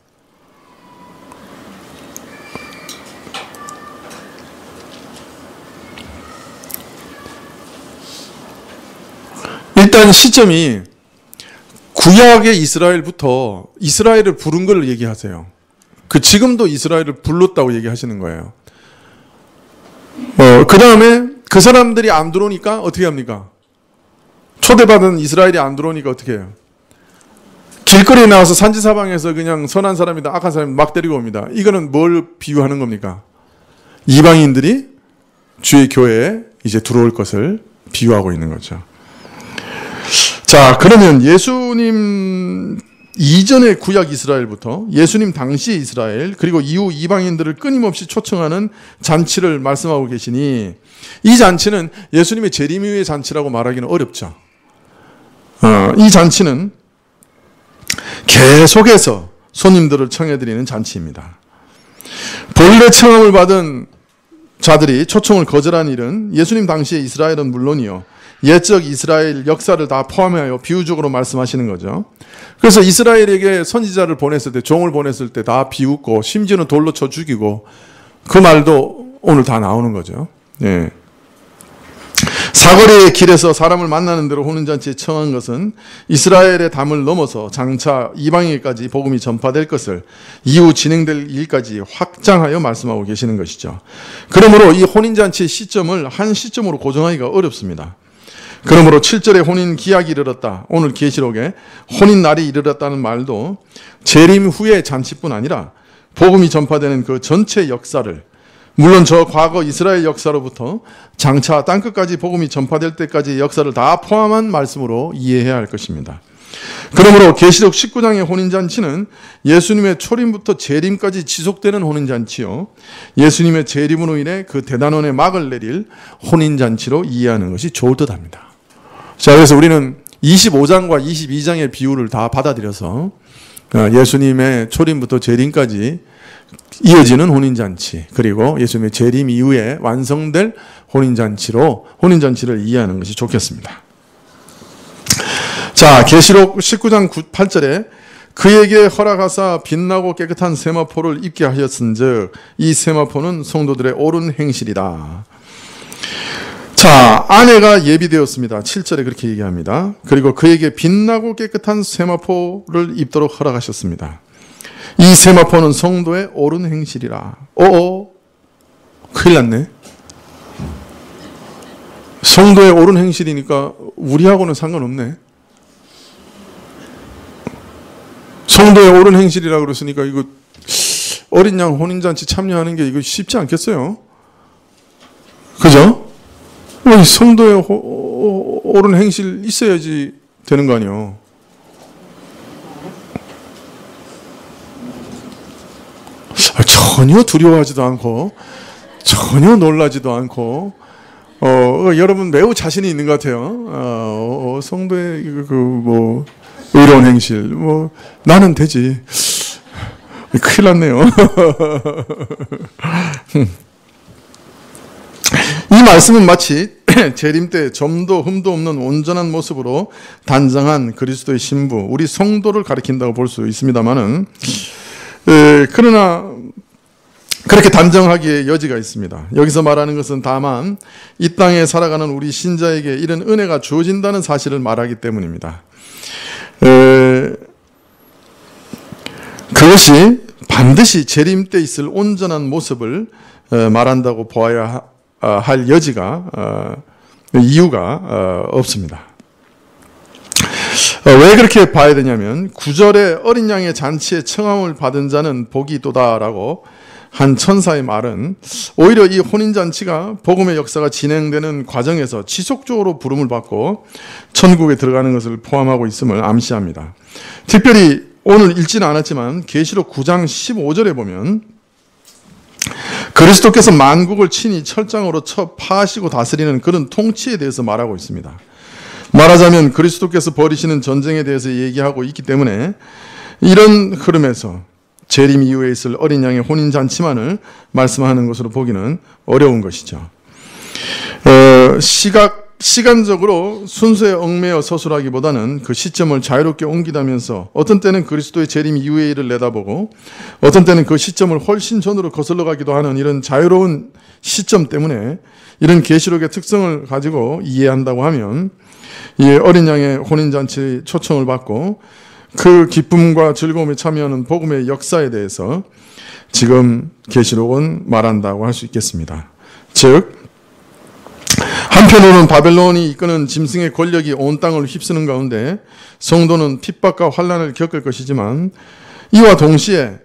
일단 시점이 구약의 이스라엘부터 이스라엘을 부른 걸 얘기하세요. 지금도 이스라엘을 불렀다고 얘기하시는 거예요. 그 다음에 그 사람들이 안 들어오니까 어떻게 합니까? 초대받은 이스라엘이 안 들어오니까 어떻게 해요? 길거리에 나와서 산지사방에서 그냥 선한 사람이다 악한 사람이 막 데리고 옵니다. 이거는 뭘 비유하는 겁니까? 이방인들이 주의 교회에 이제 들어올 것을 비유하고 있는 거죠. 자, 그러면 예수님 이전의 구약 이스라엘부터 예수님 당시 이스라엘 그리고 이후 이방인들을 끊임없이 초청하는 잔치를 말씀하고 계시니 이 잔치는 예수님의 재림 이후의 잔치라고 말하기는 어렵죠. 이 잔치는 계속해서 손님들을 청해드리는 잔치입니다. 본래 청함을 받은 자들이 초청을 거절한 일은 예수님 당시의 이스라엘은 물론이요 옛적 이스라엘 역사를 다 포함하여 비유적으로 말씀하시는 거죠. 그래서 이스라엘에게 선지자를 보냈을 때 종을 보냈을 때 다 비웃고 심지어는 돌로 쳐 죽이고 그 말도 오늘 다 나오는 거죠. 예. 사거리의 길에서 사람을 만나는 대로 혼인잔치에 청한 것은 이스라엘의 담을 넘어서 장차 이방인에게까지 복음이 전파될 것을 이후 진행될 일까지 확장하여 말씀하고 계시는 것이죠. 그러므로 이 혼인잔치의 시점을 한 시점으로 고정하기가 어렵습니다. 그러므로 7절에 혼인 기약이 이르렀다. 오늘 계시록에 혼인 날이 이르렀다는 말도 재림 후의 잔치뿐 아니라 복음이 전파되는 그 전체 역사를 물론 저 과거 이스라엘 역사로부터 장차 땅끝까지 복음이 전파될 때까지의 역사를 다 포함한 말씀으로 이해해야 할 것입니다. 그러므로 계시록 19장의 혼인잔치는 예수님의 초림부터 재림까지 지속되는 혼인잔치요 예수님의 재림으로 인해 그 대단원의 막을 내릴 혼인잔치로 이해하는 것이 좋을 듯합니다. 자, 그래서 우리는 25장과 22장의 비유를 다 받아들여서 예수님의 초림부터 재림까지 이어지는 혼인잔치 그리고 예수님의 재림 이후에 완성될 혼인잔치를 이해하는 것이 좋겠습니다. 자, 계시록 19장 8절에 그에게 허락하사 빛나고 깨끗한 세마포를 입게 하셨은즉 이 세마포는 성도들의 옳은 행실이다. 자, 아내가 예비되었습니다. 7절에 그렇게 얘기합니다. 그리고 그에게 빛나고 깨끗한 세마포를 입도록 허락하셨습니다. 이 세마포는 성도의 옳은 행실이라. 큰일 났네. 성도의 옳은 행실이니까 우리하고는 상관없네. 성도의 옳은 행실이라 그랬으니까 이거 어린 양 혼인잔치 참여하는 게 이거 쉽지 않겠어요? 그죠? 성도의 옳은 행실 있어야지 되는 거 아니에요. 전혀 두려워하지도 않고 전혀 놀라지도 않고 여러분 매우 자신이 있는 것 같아요. 성도의 의로운 행실 나는 되지. 큰일 났네요. 이 말씀은 마치 재림 때 점도 흠도 없는 온전한 모습으로 단장한 그리스도의 신부 우리 성도를 가리킨다고 볼 수 있습니다만은 그러나 그렇게 단정하기에 여지가 있습니다. 여기서 말하는 것은 다만 이 땅에 살아가는 우리 신자에게 이런 은혜가 주어진다는 사실을 말하기 때문입니다. 그것이 반드시 재림 때 있을 온전한 모습을 말한다고 보아야 할 이유가 없습니다. 왜 그렇게 봐야 되냐면 9절에 어린 양의 잔치에 청함을 받은 자는 복이 있도다라고 한 천사의 말은 오히려 이 혼인잔치가 복음의 역사가 진행되는 과정에서 지속적으로 부름을 받고 천국에 들어가는 것을 포함하고 있음을 암시합니다. 특별히 오늘 읽지는 않았지만 계시록 9장 15절에 보면 그리스도께서 만국을 친히 철장으로 쳐 파하시고 다스리는 그런 통치에 대해서 말하고 있습니다. 말하자면 그리스도께서 벌이시는 전쟁에 대해서 얘기하고 있기 때문에 이런 흐름에서 재림 이후에 있을 어린 양의 혼인잔치만을 말씀하는 것으로 보기는 어려운 것이죠. 시간적으로 순서에 얽매여 서술하기보다는 그 시점을 자유롭게 옮기다면서 어떤 때는 그리스도의 재림 이후의 일을 내다보고 어떤 때는 그 시점을 훨씬 전으로 거슬러 가기도 하는 이런 자유로운 시점 때문에 이런 계시록의 특성을 가지고 이해한다고 하면 이 어린 양의 혼인잔치 초청을 받고 그 기쁨과 즐거움에 참여하는 복음의 역사에 대해서 지금 계시록은 말한다고 할 수 있겠습니다. 즉 한편으로는 바벨론이 이끄는 짐승의 권력이 온 땅을 휩쓰는 가운데 성도는 핍박과 환난을 겪을 것이지만 이와 동시에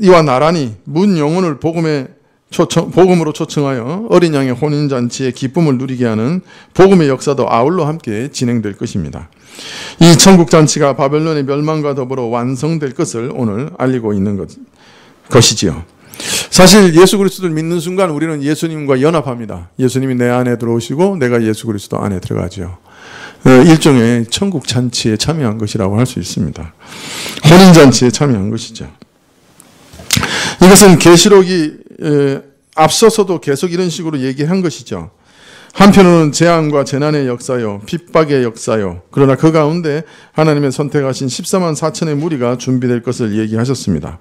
이와 나란히 문 영혼을 복음으로 초청하여 어린 양의 혼인잔치의 기쁨을 누리게 하는 복음의 역사도 아울러 함께 진행될 것입니다. 이 천국잔치가 바벨론의 멸망과 더불어 완성될 것을 오늘 알리고 있는 것이지요. 사실 예수 그리스도를 믿는 순간 우리는 예수님과 연합합니다. 예수님이 내 안에 들어오시고 내가 예수 그리스도 안에 들어가죠. 일종의 천국잔치에 참여한 것이라고 할 수 있습니다. 혼인잔치에 참여한 것이죠. 이것은 계시록이 앞서서도 계속 이런 식으로 얘기한 것이죠. 한편으로는 재앙과 재난의 역사요, 핍박의 역사요. 그러나 그 가운데 하나님의 선택하신 14만 4천의 무리가 준비될 것을 얘기하셨습니다.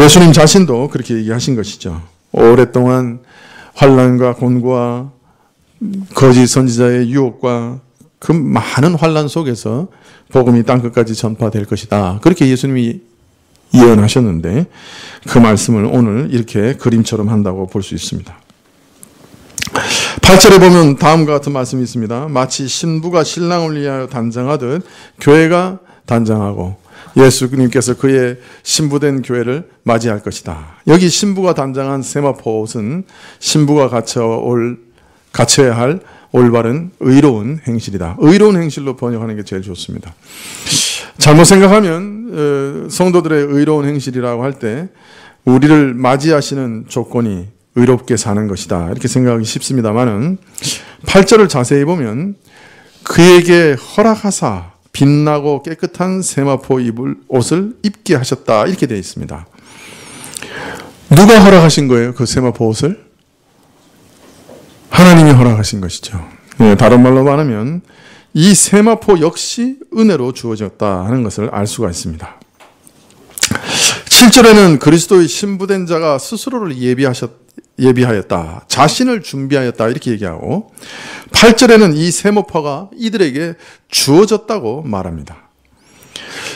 예수님 자신도 그렇게 얘기하신 것이죠. 오랫동안 환난과 곤고와 거짓 선지자의 유혹과 그 많은 환난 속에서 복음이 땅끝까지 전파될 것이다. 그렇게 예수님이 예언하셨는데 그 말씀을 오늘 이렇게 그림처럼 한다고 볼 수 있습니다. 8절에 보면 다음과 같은 말씀이 있습니다. 마치 신부가 신랑을 위하여 단장하듯 교회가 단장하고 예수님께서 그의 신부된 교회를 맞이할 것이다. 여기 신부가 단장한 세마포 옷은 신부가 갖춰야 할 올바른 의로운 행실이다. 의로운 행실로 번역하는 게 제일 좋습니다. 잘못 생각하면 성도들의 의로운 행실이라고 할 때 우리를 맞이하시는 조건이 의롭게 사는 것이다. 이렇게 생각하기 쉽습니다만은 8절을 자세히 보면 그에게 허락하사 빛나고 깨끗한 세마포 입을 옷을 입게 하셨다. 이렇게 되어 있습니다. 누가 허락하신 거예요? 그 세마포 옷을? 하나님이 허락하신 것이죠. 다른 말로 말하면 이 세마포 역시 은혜로 주어졌다 하는 것을 알 수가 있습니다. 7절에는 그리스도의 신부된 자가 스스로를 예비하였다. 자신을 준비하였다. 이렇게 얘기하고 8절에는 이 세마포가 이들에게 주어졌다고 말합니다.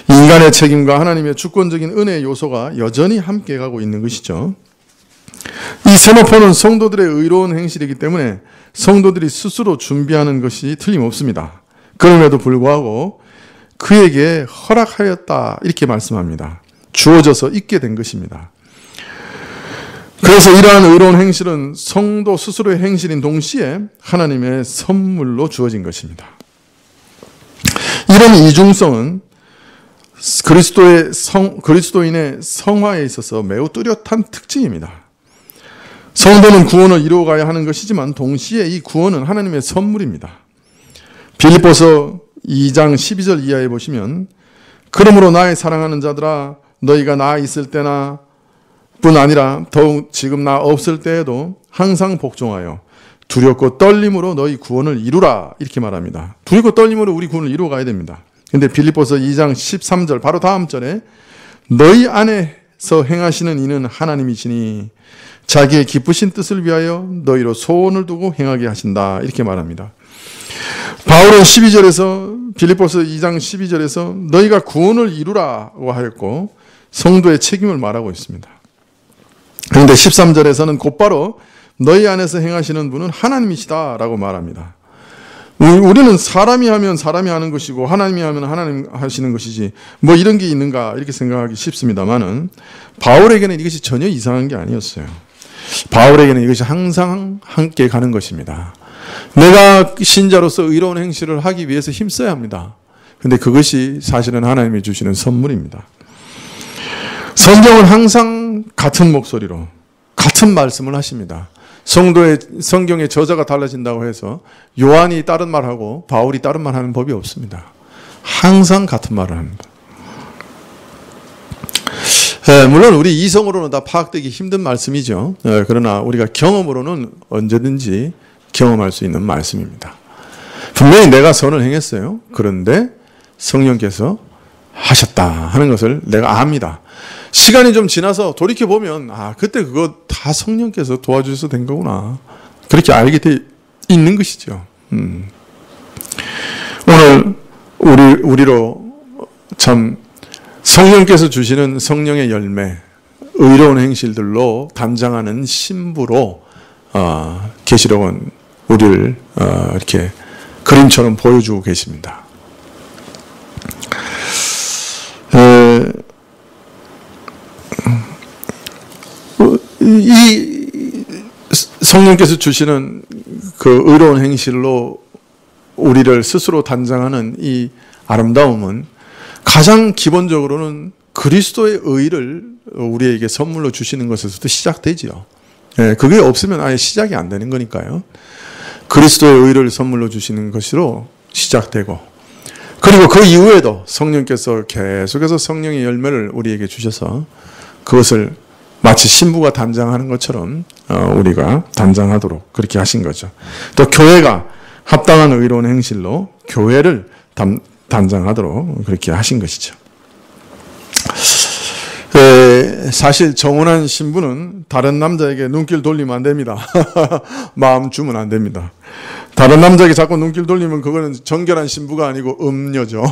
인간의 책임과 하나님의 주권적인 은혜의 요소가 여전히 함께 가고 있는 것이죠. 이 세마포는 성도들의 의로운 행실이기 때문에 성도들이 스스로 준비하는 것이 틀림없습니다. 그럼에도 불구하고 그에게 허락하였다. 이렇게 말씀합니다. 주어져서 있게 된 것입니다. 그래서 이러한 의로운 행실은 성도 스스로의 행실인 동시에 하나님의 선물로 주어진 것입니다. 이런 이중성은 그리스도인의 성화에 있어서 매우 뚜렷한 특징입니다. 성도는 구원을 이루어가야 하는 것이지만 동시에 이 구원은 하나님의 선물입니다. 빌립보서 2장 12절 이하에 보시면 그러므로 나의 사랑하는 자들아 너희가 나 있을 때나 뿐 아니라 더욱 지금 나 없을 때에도 항상 복종하여 두렵고 떨림으로 너희 구원을 이루라 이렇게 말합니다. 두렵고 떨림으로 우리 구원을 이루어 가야 됩니다. 근데 빌립보서 2장 13절 바로 다음 절에 너희 안에서 행하시는 이는 하나님이시니 자기의 기쁘신 뜻을 위하여 너희로 소원을 두고 행하게 하신다 이렇게 말합니다. 바울은 12절에서 빌립보서 2장 12절에서 너희가 구원을 이루라고 하였고 성도의 책임을 말하고 있습니다. 그런데 13절에서는 곧바로 너희 안에서 행하시는 분은 하나님이시다라고 말합니다. 우리는 사람이 하면 사람이 하는 것이고 하나님이 하면 하나님 하시는 것이지 뭐 이런 게 있는가 이렇게 생각하기 쉽습니다만은 바울에게는 이것이 전혀 이상한 게 아니었어요. 바울에게는 이것이 항상 함께 가는 것입니다. 내가 신자로서 의로운 행실을 하기 위해서 힘써야 합니다. 그런데 그것이 사실은 하나님이 주시는 선물입니다. 성경은 항상 같은 목소리로 같은 말씀을 하십니다. 성경의 저자가 달라진다고 해서 요한이 다른 말하고 바울이 다른 말하는 법이 없습니다. 항상 같은 말을 합니다. 물론 우리 이성으로는 다 파악되기 힘든 말씀이죠. 그러나 우리가 경험으로는 언제든지 경험할 수 있는 말씀입니다. 분명히 내가 선을 행했어요. 그런데 성령께서 하셨다 하는 것을 내가 압니다. 시간이 좀 지나서 돌이켜보면 그때 그거 다 성령께서 도와주셔서 된 거구나. 그렇게 알게 돼 있는 것이죠. 오늘 우리로 참 성령께서 주시는 성령의 열매, 의로운 행실들로 단장하는 신부로 계시록은 우리를 이렇게 그림처럼 보여주고 계십니다. 이 성령께서 주시는 그 의로운 행실로 우리를 스스로 단장하는 이 아름다움은 가장 기본적으로는 그리스도의 의를 우리에게 선물로 주시는 것에서도 시작되지요. 그게 없으면 아예 시작이 안 되는 거니까요. 그리스도의 의를 선물로 주시는 것으로 시작되고, 그리고 그 이후에도 성령께서 계속해서 성령의 열매를 우리에게 주셔서 그것을 마치 신부가 단장하는 것처럼 우리가 단장하도록 그렇게 하신 거죠. 또 교회가 합당한 의로운 행실로 교회를 단장하도록 그렇게 하신 것이죠. 사실 정혼한 신부는 다른 남자에게 눈길 돌리면 안 됩니다. 마음 주면 안 됩니다. 다른 남자에게 자꾸 눈길 돌리면 그거는 정결한 신부가 아니고 음녀죠.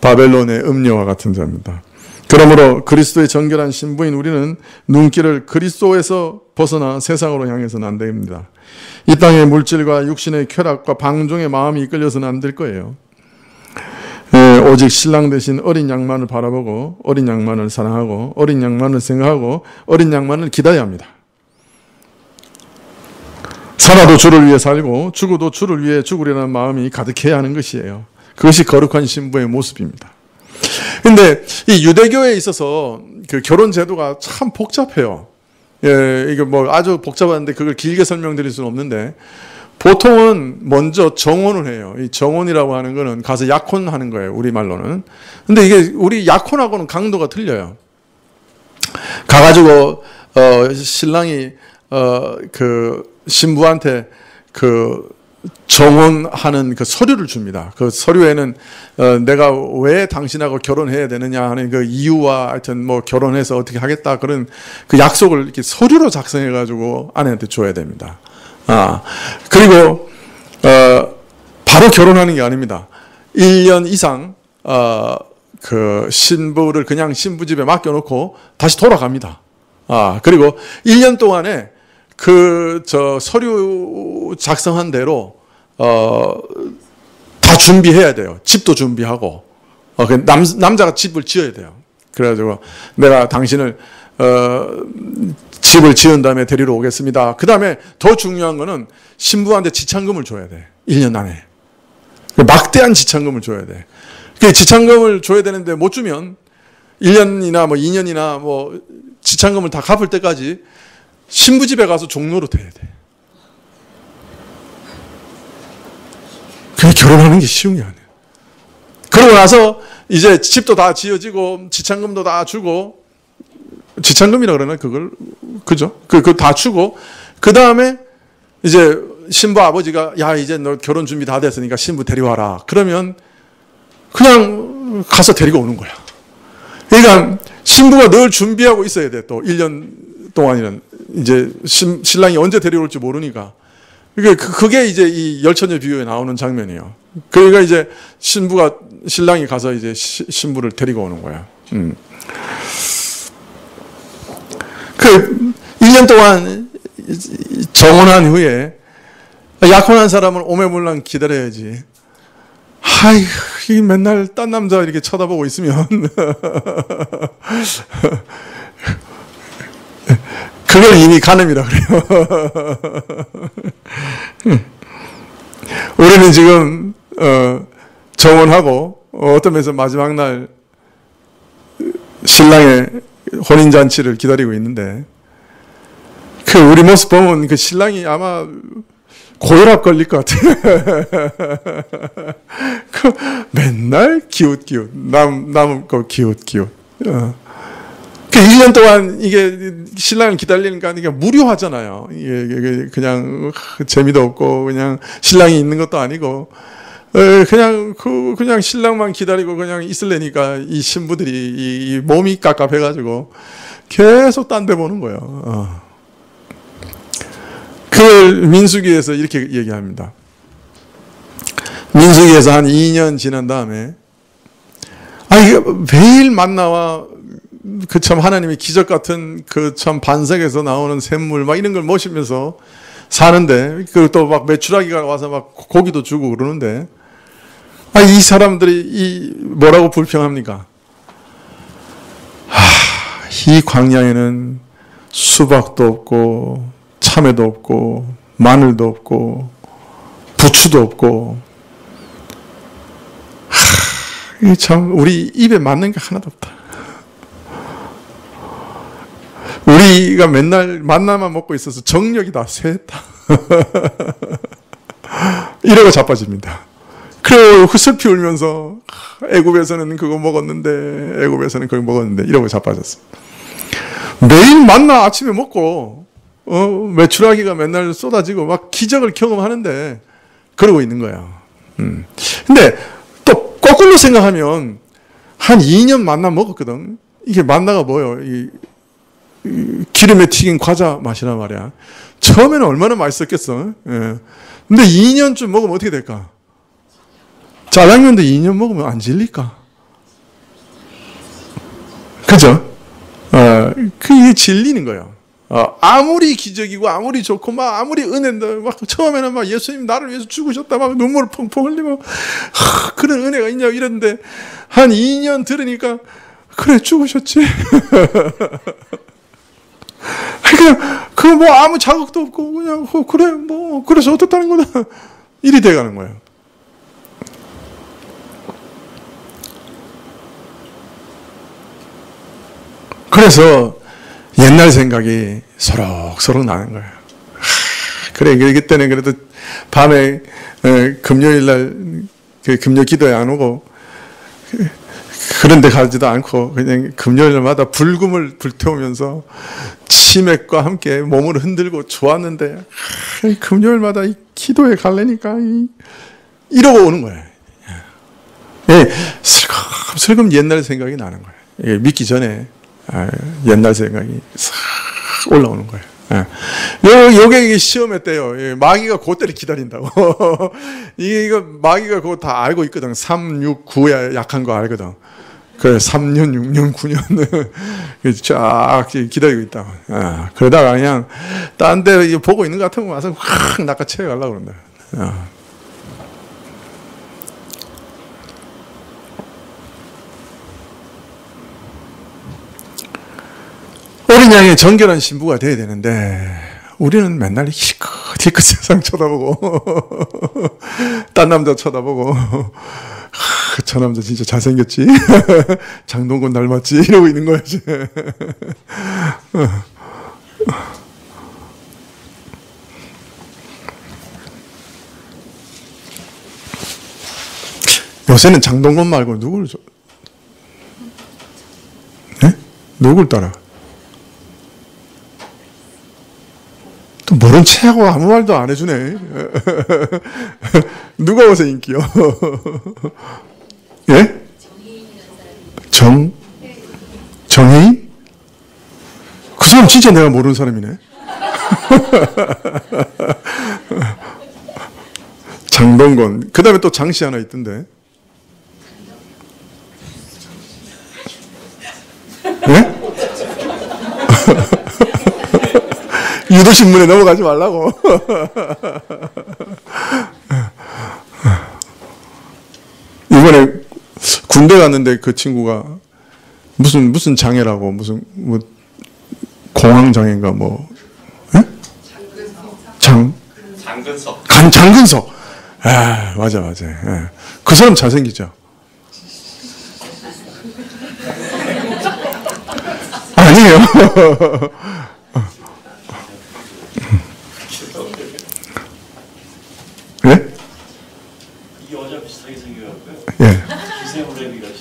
바벨론의 음녀와 같은 자입니다. 그러므로 그리스도의 정결한 신부인 우리는 눈길을 그리스도에서 벗어나 세상으로 향해서는 안 됩니다. 이 땅의 물질과 육신의 쾌락과 방종의 마음이 이끌려서는 안 될 거예요. 오직 신랑 대신 어린 양만을 바라보고 어린 양만을 사랑하고 어린 양만을 생각하고 어린 양만을 기다려야 합니다. 살아도 주를 위해 살고 죽어도 주를 위해 죽으려는 마음이 가득해야 하는 것이에요. 그것이 거룩한 신부의 모습입니다. 근데 이 유대교에 있어서 그 결혼 제도가 참 복잡해요. 이게 뭐 아주 복잡한데 그걸 길게 설명드릴 수는 없는데, 보통은 먼저 정혼을 해요. 이 정혼이라고 하는 거는 가서 약혼하는 거예요, 우리말로는. 근데 이게 우리 약혼하고는 강도가 틀려요. 가가지고 신랑이 그 신부한테 그 정혼하는 그 서류를 줍니다. 그 서류에는 내가 왜 당신하고 결혼해야 되느냐 하는 그 이유와 하여튼 뭐 결혼해서 어떻게 하겠다 그런 그 약속을 이렇게 서류로 작성해 가지고 아내한테 줘야 됩니다. 그리고 바로 결혼하는 게 아닙니다. 1년 이상 그 신부를 그냥 신부 집에 맡겨놓고 다시 돌아갑니다. 그리고 1년 동안에 그 서류 작성한 대로 다 준비해야 돼요. 집도 준비하고 남자가 집을 지어야 돼요. 그래가지고 내가 당신을 집을 지은 다음에 데리러 오겠습니다. 그 다음에 더 중요한 거는 신부한테 지참금을 줘야 돼. 1년 안에. 막대한 지참금을 줘야 돼. 그 지참금을 줘야 되는데 못 주면 1년이나 뭐 2년이나 뭐 지참금을 다 갚을 때까지 신부 집에 가서 종노릇 해야 돼. 그게 결혼하는 게 쉬운 게 아니에요. 그러고 나서 이제 집도 다 지어지고 지참금도 다 주고, 지참금이라 그러나 그걸, 그죠? 그거 다 주고, 그 다음에 이제 신부 아버지가 야 이제 너 결혼 준비 다 됐으니까 신부 데려와라. 그러면 그냥 가서 데리고 오는 거야. 그러니까 신부가 늘 준비하고 있어야 돼. 또 1년 동안이는 이제 신랑이 언제 데려올지 모르니까. 그게 이제 이 열처녀 비유에 나오는 장면이에요. 그러니까 이제 신랑이 가서 이제 신부를 데리고 오는 거야. 그 1년 동안 정혼한 후에 약혼한 사람은 오매불랑 기다려야지. 맨날 딴 남자 이렇게 쳐다보고 있으면 그걸 이미 간음이라 그래요. 우리는 지금 정혼하고 어떤 면에서 마지막 날 신랑의 혼인잔치를 기다리고 있는데, 그 우리 모습 보면 그 신랑이 아마 고혈압 걸릴 것 같아. 맨날 기웃기웃. 남은 거 기웃기웃. 그 1년 동안 이게 신랑을 기다리니까 이게 무료하잖아요. 이게 그냥 재미도 없고 그냥 신랑이 있는 것도 아니고 그냥 신랑만 기다리고 그냥 있으려니까 이 신부들이 이 몸이 깝깝해가지고 계속 딴 데 보는 거예요. 그걸 민수기에서 이렇게 얘기합니다. 민수기에서 한 2년 지난 다음에 이게 매일 만나와 그 참 하나님의 기적 같은 그 참 반석에서 나오는 샘물 막 이런 걸 모시면서 사는데 그 또 막 메추라기가 와서 막 고기도 주고 그러는데 이 사람들이 뭐라고 불평합니까? 이 광야에는 수박도 없고 참외도 없고 마늘도 없고 부추도 없고 참 우리 입에 맞는 게 하나도 없다. 우리가 맨날 만나만 먹고 있어서 정력이 다 쇠했다. 이러고 자빠집니다. 그리고 슬피 울면서 애굽에서는 그거 먹었는데 애굽에서는 그거 먹었는데 이러고 자빠졌어. 매일 만나 아침에 먹고 메추라기가 맨날 쏟아지고 막 기적을 경험하는데 그러고 있는 거야. 근데 또 거꾸로 생각하면 한 2년 만나 먹었거든. 이게 만나가 뭐예요? 이 기름에 튀긴 과자 맛이란 말이야. 처음에는 얼마나 맛있었겠어. 예. 근데 2년쯤 먹으면 어떻게 될까? 짜장면도 2년 먹으면 안 질릴까? 그죠? 그게 질리는 거예요. 아무리 기적이고 아무리 좋고 막 아무리 은혜인데 막 처음에는 막 예수님 나를 위해서 죽으셨다 막 눈물을 펑펑 흘리고 그런 은혜가 있냐 이랬는데 한 2년 들으니까 그래 죽으셨지. 그냥 그 뭐 아무 자극도 없고 그냥 그래 뭐 그래서 어떻다는 거다 이리 돼가는 거예요. 그래서 옛날 생각이 소록소록 나는 거예요. 그래 그때는 그래도 밤에 금요일 날 금요 기도에 안 오고 그런 데 가지도 않고 그냥 금요일마다 불금을 불태우면서 치맥과 함께 몸을 흔들고 좋았는데 금요일마다 이 기도에 갈래니까 이러고 오는 거예요. 슬금 옛날 생각이 나는 거예요. 믿기 전에 옛날 생각이 싹 올라오는 거예요. 요게 시험에 때요. 마귀가 그때를 기다린다고. 이거 마귀가 그거 다 알고 있거든. 3, 6, 9에 약한 거 알거든. 그래 3년, 6년, 9년 쫙 기다리고 있다고. 그러다가 그냥 딴 데 보고 있는 것 같으면 와서 확 낚아채 가려고 그런다. 어린 양의 정결한 신부가 돼야 되는데 우리는 맨날 힐끗힐끗 세상 쳐다보고 딴 남자 쳐다보고 저 남자 진짜 잘생겼지? 장동건 닮았지? 이러고 있는 거야 이제. 요새는 장동건 말고 누굴 네? 누굴 따라? 또 모른 체하고 아무 말도 안 해주네. 누가 요새 인기요? 예? 정혜인? 그 사람 진짜 내가 모르는 사람이네. 장동건. 그 다음에 또 장씨 하나 있던데. 예? 유도신문에 넘어가지 말라고. 이번에 군대 갔는데 그 친구가 무슨 장애라고 뭐 공황장애인가 뭐 예? 장근석. 장근석. 맞아. 예. 그 사람 잘생기죠. 아니에요. 예? 이 여자 비슷하게 생겨갖고요. 예. 기생오래비 같이.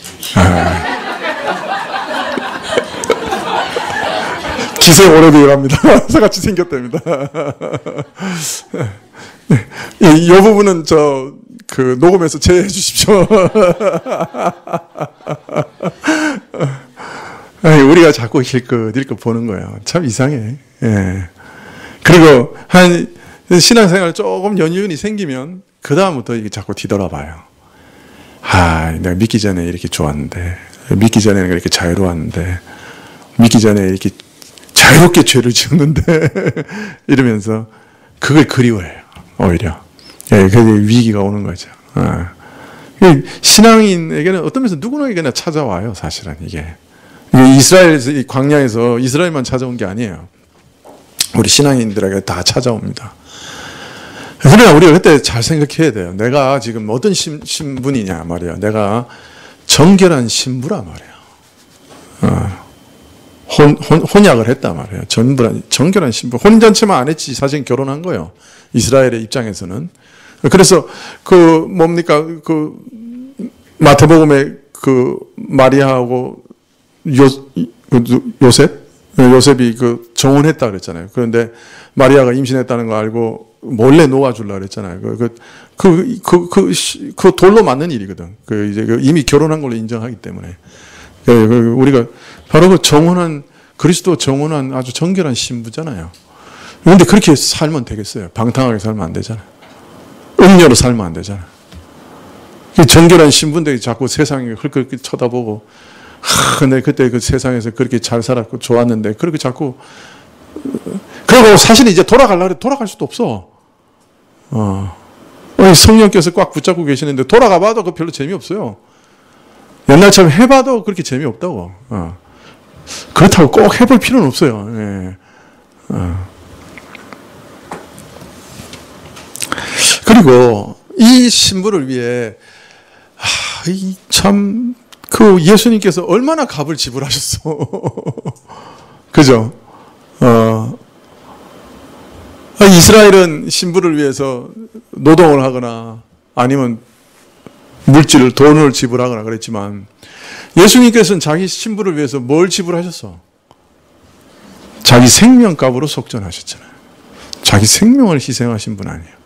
기세 오래도 일합니다. 같이 생겼답니다. 이 부분은 녹음해서 제외해 주십시오. 아니, 우리가 자꾸 힐끗 보는 거예요. 참 이상해. 예. 그리고 신앙생활 조금 연륜이 생기면 그 다음부터 이게 자꾸 뒤돌아봐요. 내가 믿기 전에 이렇게 좋았는데, 믿기 전에는 이렇게 자유로웠는데, 믿기 전에 이렇게 자유롭게 죄를 지었는데 이러면서 그걸 그리워해요. 오히려. 예, 그래서 위기가 오는 거죠. 신앙인에게는 어떤 면에서 누구에게나 찾아와요. 사실은 이게 이스라엘에서, 이 광야에서 이스라엘만 찾아온 게 아니에요. 우리 신앙인들에게 다 찾아옵니다. 그러나 우리가 그때 잘 생각해야 돼요. 내가 지금 어떤 신분이냐 말이야. 내가 정결한 신부란 말이야. 혼약을 했단 말이에요. 정결한 신부. 혼인잔치만 안 했지 사실 결혼한 거예요. 이스라엘의 입장에서는. 그래서 마태복음에 마리아하고 요셉이 정혼했다 그랬잖아요. 그런데 마리아가 임신했다는 거 알고 몰래 놓아주려고 그랬잖아요. 그 돌로 맞는 일이거든. 이제 이미 결혼한 걸로 인정하기 때문에. 우리가 바로 그리스도 정혼한 아주 정결한 신부잖아요. 그런데 그렇게 살면 되겠어요? 방탕하게 살면 안 되잖아요. 음녀로 살면 안 되잖아요. 정결한 신부인데 자꾸 세상에 헐끗 쳐다보고, 근데 그때 그 세상에서 그렇게 잘 살았고 좋았는데, 그렇게 자꾸, 그리고 사실 이제 돌아가려고 해도 돌아갈 수도 없어. 성령께서 꽉 붙잡고 계시는데 돌아가봐도 그 별로 재미없어요. 옛날처럼 해봐도 그렇게 재미없다고. 그렇다고 꼭 해볼 필요는 없어요. 예. 그리고 이 신부를 위해 예수님께서 얼마나 값을 지불하셨어. 그죠? 이스라엘은 신부를 위해서 노동을 하거나 아니면 돈을 지불하거나 그랬지만 예수님께서는 자기 신부를 위해서 뭘 지불하셨어? 자기 생명값으로 속전하셨잖아요. 자기 생명을 희생하신 분 아니에요.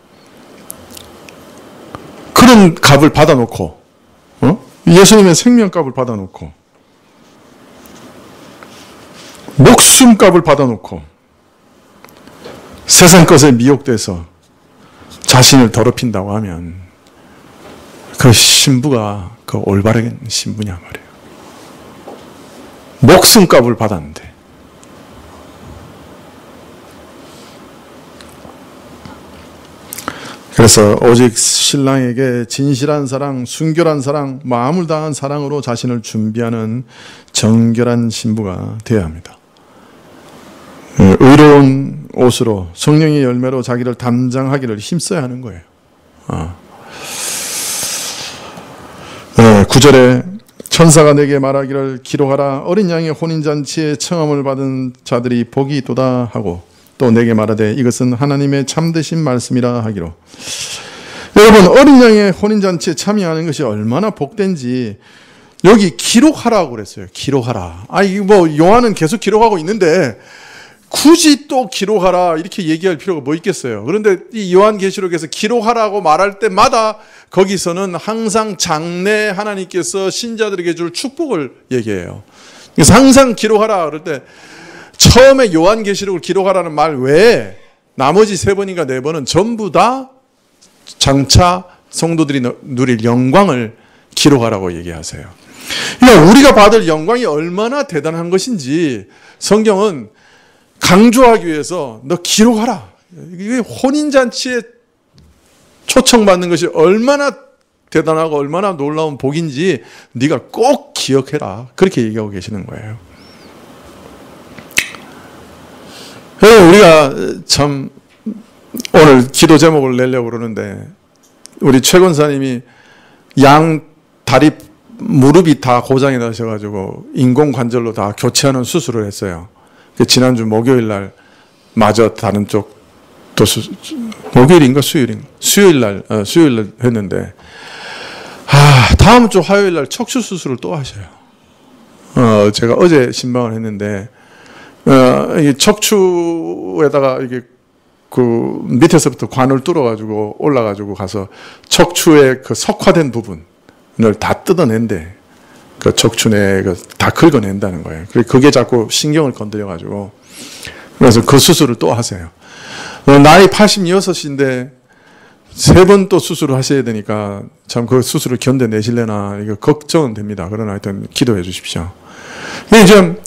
그런 값을 받아놓고, 예수님의 생명값을 받아놓고, 목숨값을 받아놓고, 세상 것에 미혹돼서 자신을 더럽힌다고 하면 그 신부가 그 올바른 신부냐 말이에요. 목숨값을 받았는데. 그래서 오직 신랑에게 진실한 사랑, 순결한 사랑, 마음을 다한 사랑으로 자신을 준비하는 정결한 신부가 되어야 합니다. 의로운 옷으로 성령의 열매로 자기를 담장하기를 힘써야 하는 거예요. 9절에 천사가 내게 말하기를 기록하라. 어린 양의 혼인잔치에 청함을 받은 자들이 복이 있도다 하고 또 내게 말하되 이것은 하나님의 참되신 말씀이라 하기로. 여러분, 어린 양의 혼인잔치에 참여하는 것이 얼마나 복된지 여기 기록하라고 그랬어요. 기록하라. 요한은 계속 기록하고 있는데 굳이 또 기록하라 이렇게 얘기할 필요가 뭐 있겠어요. 그런데 이 요한계시록에서 기록하라고 말할 때마다 거기서는 항상 장래 하나님께서 신자들에게 줄 축복을 얘기해요. 그래서 항상 기록하라 그럴 때 처음에 요한계시록을 기록하라는 말 외에 나머지 3번인가 4번은 전부 다 장차 성도들이 누릴 영광을 기록하라고 얘기하세요. 그러니까 우리가 받을 영광이 얼마나 대단한 것인지 성경은 강조하기 위해서 너 기록하라. 이게 혼인잔치에 초청받는 것이 얼마나 대단하고 얼마나 놀라운 복인지 네가 꼭 기억해라. 그렇게 얘기하고 계시는 거예요. 우리가 참 오늘 기도 제목을 내려고 그러는데 우리 최 권사님이 양 다리 무릎이 다 고장이 나셔가지고 인공관절로 다 교체하는 수술을 했어요. 지난주 목요일 날 마저 다른 쪽 또 목요일인가 수요일 날 했는데 다음 주 화요일 날 척추 수술을 또 하셔요. 제가 어제 신방을 했는데 이 척추에다가 이게 그 밑에서부터 관을 뚫어가지고 올라가지고 가서 척추의 그 석화된 부분을 다 뜯어낸대. 그 척추내 다 긁어낸다는 거예요. 그게 자꾸 신경을 건드려가지고. 그래서 그 수술을 또 하세요. 나이 86인데 3번 또 수술을 하셔야 되니까 참 그 수술을 견뎌내실래나 이거 걱정은 됩니다. 그러나 하여튼 기도해 주십시오. 이제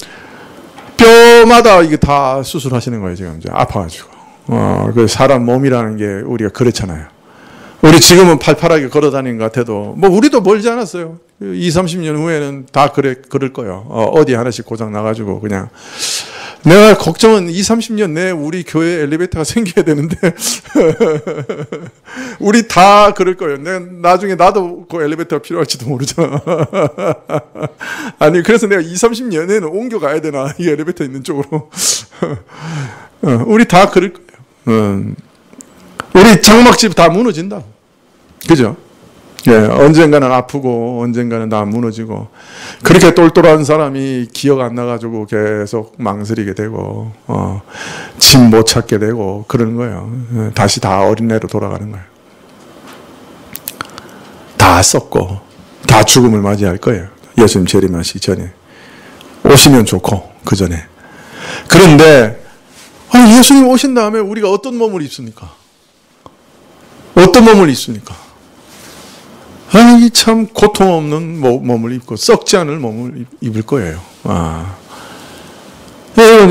뼈마다 이게 다 수술하시는 거예요. 지금 이제 아파가지고. 그 사람 몸이라는 게 우리가 그렇잖아요. 우리 지금은 팔팔하게 걸어 다니는 것 같아도 뭐 우리도 멀지 않았어요. 20, 30년 후에는 다 그럴 거예요. 어디 하나씩 고장 나가지고 그냥. 내가 걱정은 20, 30년 내에 우리 교회에 엘리베이터가 생겨야 되는데 우리 다 그럴 거예요. 내가 나중에 나도 그 엘리베이터가 필요할지도 모르잖아. 아니 그래서 내가 20, 30년에는 옮겨가야 되나 이 엘리베이터 있는 쪽으로. 우리 다 그럴 거예요. 우리 장막집 다 무너진다고. 그죠? 예, 언젠가는 아프고 언젠가는 다 무너지고 그렇게 똘똘한 사람이 기억 안 나가지고 계속 망설이게 되고 집 못 찾게 되고 그러는 거예요. 다시 다 어린애로 돌아가는 거예요. 다 썩고 다 죽음을 맞이할 거예요. 예수님 재림하시기 전에. 오시면 좋고 그 전에. 그런데 예수님 오신 다음에 우리가 어떤 몸을 입습니까? 어떤 몸을 입습니까? 참 고통 없는 몸을 입고 썩지 않을 몸을 입을 거예요.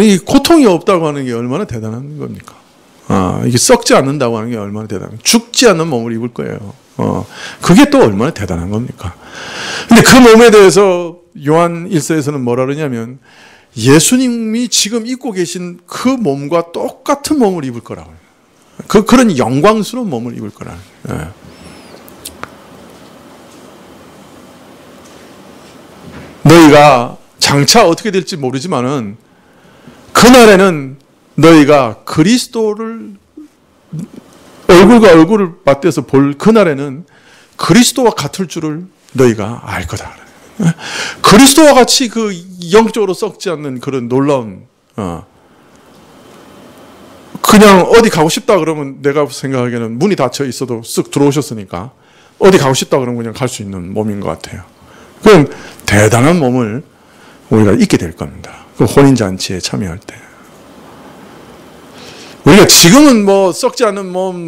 이 고통이 없다고 하는 게 얼마나 대단한 겁니까? 이게 썩지 않는다고 하는 게 얼마나 대단한, 죽지 않는 몸을 입을 거예요. 그게 또 얼마나 대단한 겁니까? 근데 그 몸에 대해서 요한 1서에서는 뭐라 그러냐면 예수님이 지금 입고 계신 그 몸과 똑같은 몸을 입을 거라고요. 그런 영광스러운 몸을 입을 거라고요. 너희가 장차 어떻게 될지 모르지만은 그날에는 너희가 그리스도를 얼굴과 얼굴을 맞대서 볼 그날에는 그리스도와 같을 줄을 너희가 알 거다. 그리스도와 같이 그 영적으로 썩지 않는 그런 놀라운 그냥 어디 가고 싶다 그러면 내가 생각하기에는 문이 닫혀 있어도 쓱 들어오셨으니까 어디 가고 싶다 그러면 그냥 갈 수 있는 몸인 것 같아요. 그럼 대단한 몸을 우리가 입게 될 겁니다. 그 혼인잔치에 참여할 때. 우리가 지금은 뭐 썩지 않는 몸,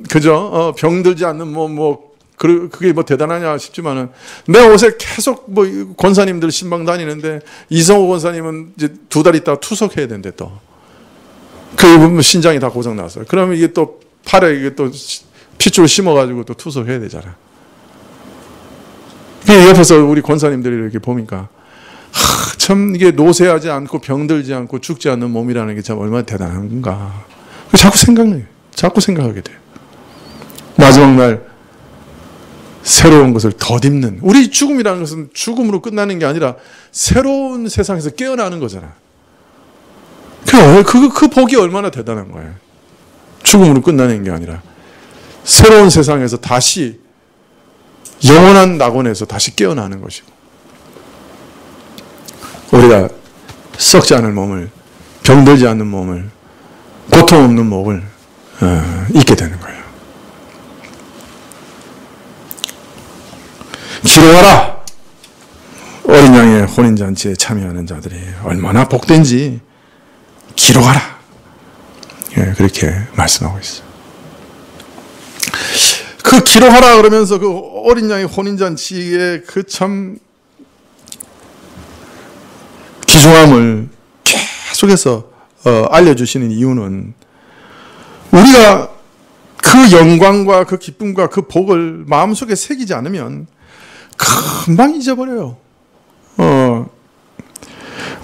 그죠? 병들지 않는 몸, 그게 뭐 대단하냐 싶지만은 내 옷에 계속 뭐 권사님들 신방 다니는데 이성호 권사님은 이제 2달 있다가 투석해야 된대 또. 그 신장이 다 고장 났어요. 그러면 이게 또 팔에 이게 또 핏줄 심어가지고 또 투석해야 되잖아. 옆에서 우리 권사님들이 이렇게 보니까 참 이게 노쇠하지 않고 병들지 않고 죽지 않는 몸이라는 게 참 얼마나 대단한 건가. 자꾸 생각나요. 자꾸 생각하게 돼요. 마지막 날 새로운 것을 덧입는, 우리 죽음이라는 것은 죽음으로 끝나는 게 아니라 새로운 세상에서 깨어나는 거잖아. 그 복이 얼마나 대단한 거예요. 죽음으로 끝나는 게 아니라 새로운 세상에서 다시 영원한 낙원에서 다시 깨어나는 것이고, 우리가 썩지 않을 몸을, 병들지 않는 몸을, 고통 없는 몸을 잊게 되는 거예요. 기도하라! 어린 양의 혼인잔치에 참여하는 자들이 얼마나 복된지 기도하라! 그렇게 말씀하고 있어요. 그 기도하라 그러면서 그 어린 양의 혼인잔치의 그 참 귀중함을 계속해서 알려주시는 이유는 우리가 그 영광과 그 기쁨과 그 복을 마음속에 새기지 않으면 금방 잊어버려요.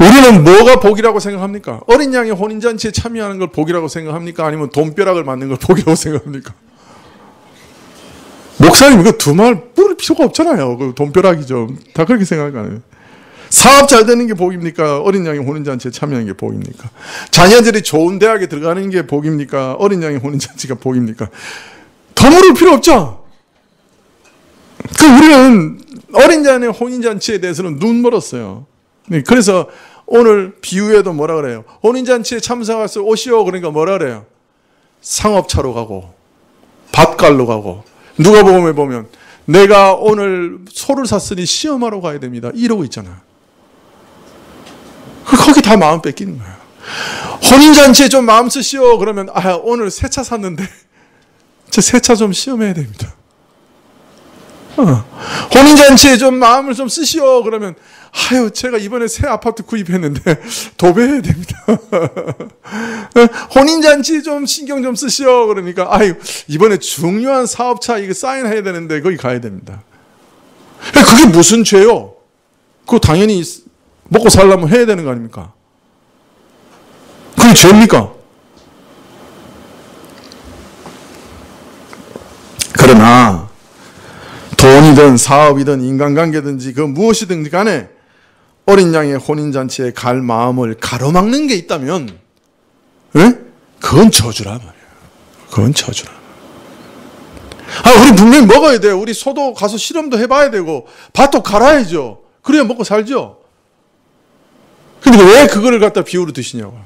우리는 뭐가 복이라고 생각합니까? 어린 양의 혼인잔치에 참여하는 걸 복이라고 생각합니까? 아니면 돈벼락을 맞는 걸 복이라고 생각합니까? 목사님 이거 두 말 뿌릴 필요가 없잖아요. 그 돈벼락이죠. 다 그렇게 생각하잖아요. 사업 잘 되는 게 복입니까? 어린 양의 혼인잔치에 참여하는 게 복입니까? 자녀들이 좋은 대학에 들어가는 게 복입니까? 어린 양의 혼인잔치가 복입니까? 더 물을 필요 없죠. 우리는 어린 양의 혼인잔치에 대해서는 눈 멀었어요. 그래서 오늘 비유에도 뭐라 그래요? 혼인잔치에 참석해서 오시오. 그러니까 뭐라 그래요? 상업차로 가고 밭갈로 가고 누가복음에 보면 내가 오늘 소를 샀으니 시험하러 가야 됩니다. 이러고 있잖아요. 거기 다 마음 뺏기는 거예요. 혼인잔치에 좀 마음 쓰시오. 그러면 오늘 새 차 샀는데 저 새 차 좀 시험해야 됩니다. 혼인잔치에 좀 마음을 좀 쓰시오. 그러면 제가 이번에 새 아파트 구입했는데 도배해야 됩니다. 혼인잔치 좀 신경 좀 쓰시오. 그러니까 이번에 중요한 사업차 이거 사인해야 되는데 거기 가야 됩니다. 그게 무슨 죄요? 그거 당연히 먹고 살려면 해야 되는 거 아닙니까? 그게 죄입니까? 그러나 돈이든 사업이든 인간관계든지 그 무엇이든 간에 어린 양의 혼인잔치에 갈 마음을 가로막는 게 있다면 그건 저주란 말이에요. 그건 저주란 말이에요. 우리 분명히 먹어야 돼요. 우리 소도 가서 실험도 해봐야 되고 밭도 갈아야죠. 그래야 먹고 살죠. 근데 왜 그거를 갖다 비유로 드시냐고.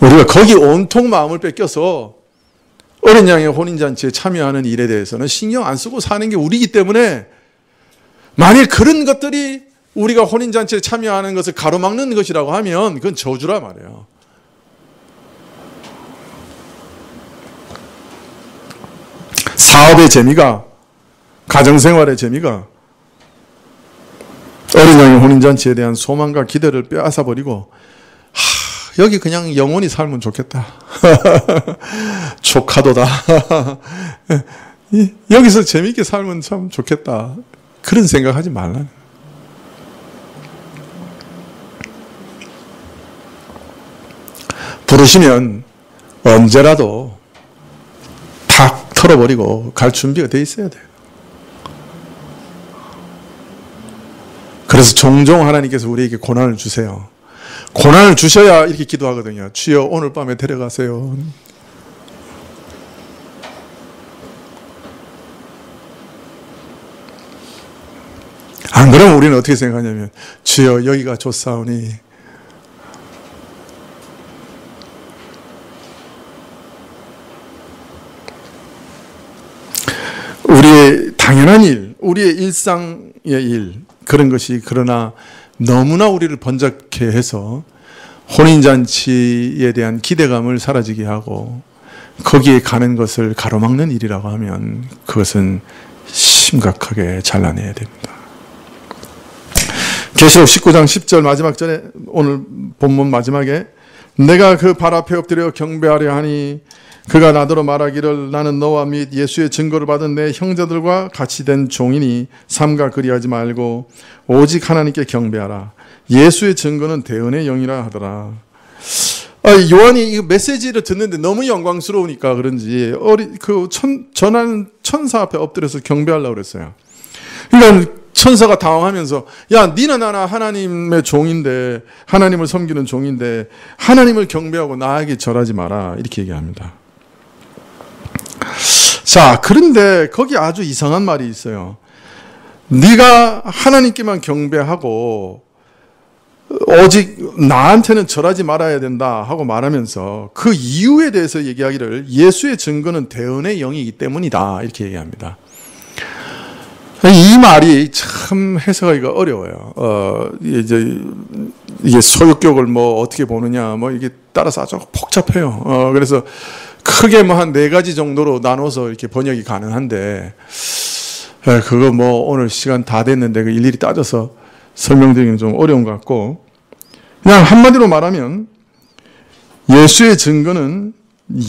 우리가 거기 온통 마음을 뺏겨서 어린 양의 혼인잔치에 참여하는 일에 대해서는 신경 안 쓰고 사는 게 우리이기 때문에 만일 그런 것들이 우리가 혼인잔치에 참여하는 것을 가로막는 것이라고 하면 그건 저주라 말이에요. 사업의 재미가, 가정생활의 재미가 어린 양의 혼인잔치에 대한 소망과 기대를 빼앗아버리고 여기 그냥 영원히 살면 좋겠다. 조카도다. 여기서 재미있게 살면 참 좋겠다. 그런 생각하지 말라. 부르시면 언제라도 탁 털어버리고 갈 준비가 돼 있어야 돼요. 그래서 종종 하나님께서 우리에게 고난을 주세요. 고난을 주셔야 이렇게 기도하거든요. 주여 오늘 밤에 데려가세요. 안 그러면 우리는 어떻게 생각하냐면 주여 여기가 좋사오니 우리의 당연한 일, 우리의 일상의 일 그런 것이 그러나 너무나 우리를 번잡해 해서 혼인잔치에 대한 기대감을 사라지게 하고 거기에 가는 것을 가로막는 일이라고 하면 그것은 심각하게 잘라내야 됩니다. 계시록 19장 10절 마지막 절에 오늘 본문 마지막에 내가 그 발 앞에 엎드려 경배하려 하니 그가 나더러 말하기를 나는 너와 및 예수의 증거를 받은 내 형제들과 같이 된 종이니 삼가 그리하지 말고 오직 하나님께 경배하라. 예수의 증거는 대언의 영이라 하더라. 요한이 이 메시지를 듣는데 너무 영광스러우니까 그런지 전하는 천사 앞에 엎드려서 경배하려고 그랬어요. 그러니까 천사가 당황하면서 야 니는 나나 하나님의 종인데 하나님을 섬기는 종인데 하나님을 경배하고 나에게 절하지 마라 이렇게 얘기합니다. 자, 그런데 거기 아주 이상한 말이 있어요. 네가 하나님께만 경배하고 오직 나한테는 절하지 말아야 된다 하고 말하면서 그 이유에 대해서 얘기하기를 예수의 증거는 대언의 영이기 때문이다 이렇게 얘기합니다. 이 말이 참 해석하기가 어려워요. 이게 소유격을 뭐 어떻게 보느냐, 뭐 이게 따라서 아주 복잡해요. 그래서 크게 뭐 한 4가지 정도로 나눠서 이렇게 번역이 가능한데, 그거 뭐 오늘 시간 다 됐는데 그 일일이 따져서 설명드리기는 좀 어려운 것 같고, 그냥 한마디로 말하면 예수의 증거는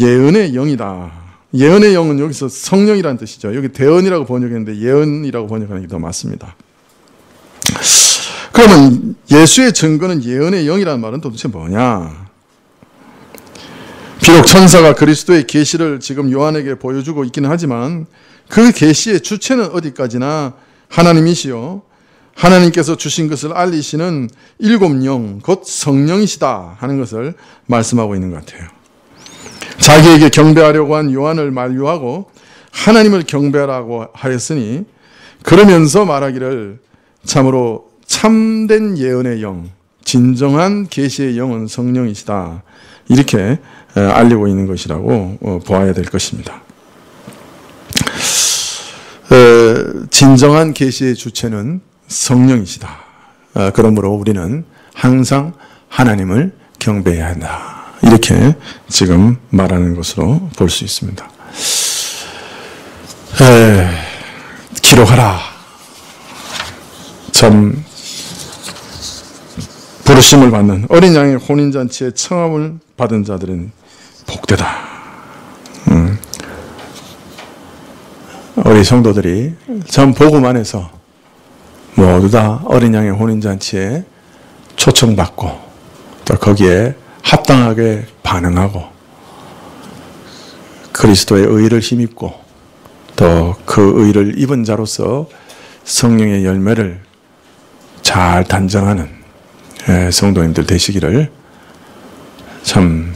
예언의 영이다. 예언의 영은 여기서 성령이라는 뜻이죠. 여기 대언이라고 번역했는데 예언이라고 번역하는 게 더 맞습니다. 그러면 예수의 증거는 예언의 영이라는 말은 도대체 뭐냐? 비록 천사가 그리스도의 계시를 지금 요한에게 보여주고 있기는 하지만 그 계시의 주체는 어디까지나 하나님이시요 하나님께서 주신 것을 알리시는 7영 곧 성령이시다 하는 것을 말씀하고 있는 것 같아요. 자기에게 경배하려고 한 요한을 만류하고 하나님을 경배하라고 하였으니 그러면서 말하기를 참으로 참된 예언의 영, 진정한 계시의 영은 성령이시다. 이렇게 알리고 있는 것이라고 보아야 될 것입니다. 진정한 계시의 주체는 성령이시다. 그러므로 우리는 항상 하나님을 경배해야 한다. 이렇게 지금 말하는 것으로 볼 수 있습니다. 기록하라. 참 부르심을 받는 어린 양의 혼인잔치에 청함을 받은 자들은 복되다. 우리 성도들이 참 복음 안에서 모두 다 어린 양의 혼인잔치에 초청받고 또 거기에 합당하게 반응하고 그리스도의 의를 힘입고 또 그 의를 입은 자로서 성령의 열매를 잘 단정하는 성도님들 되시기를 참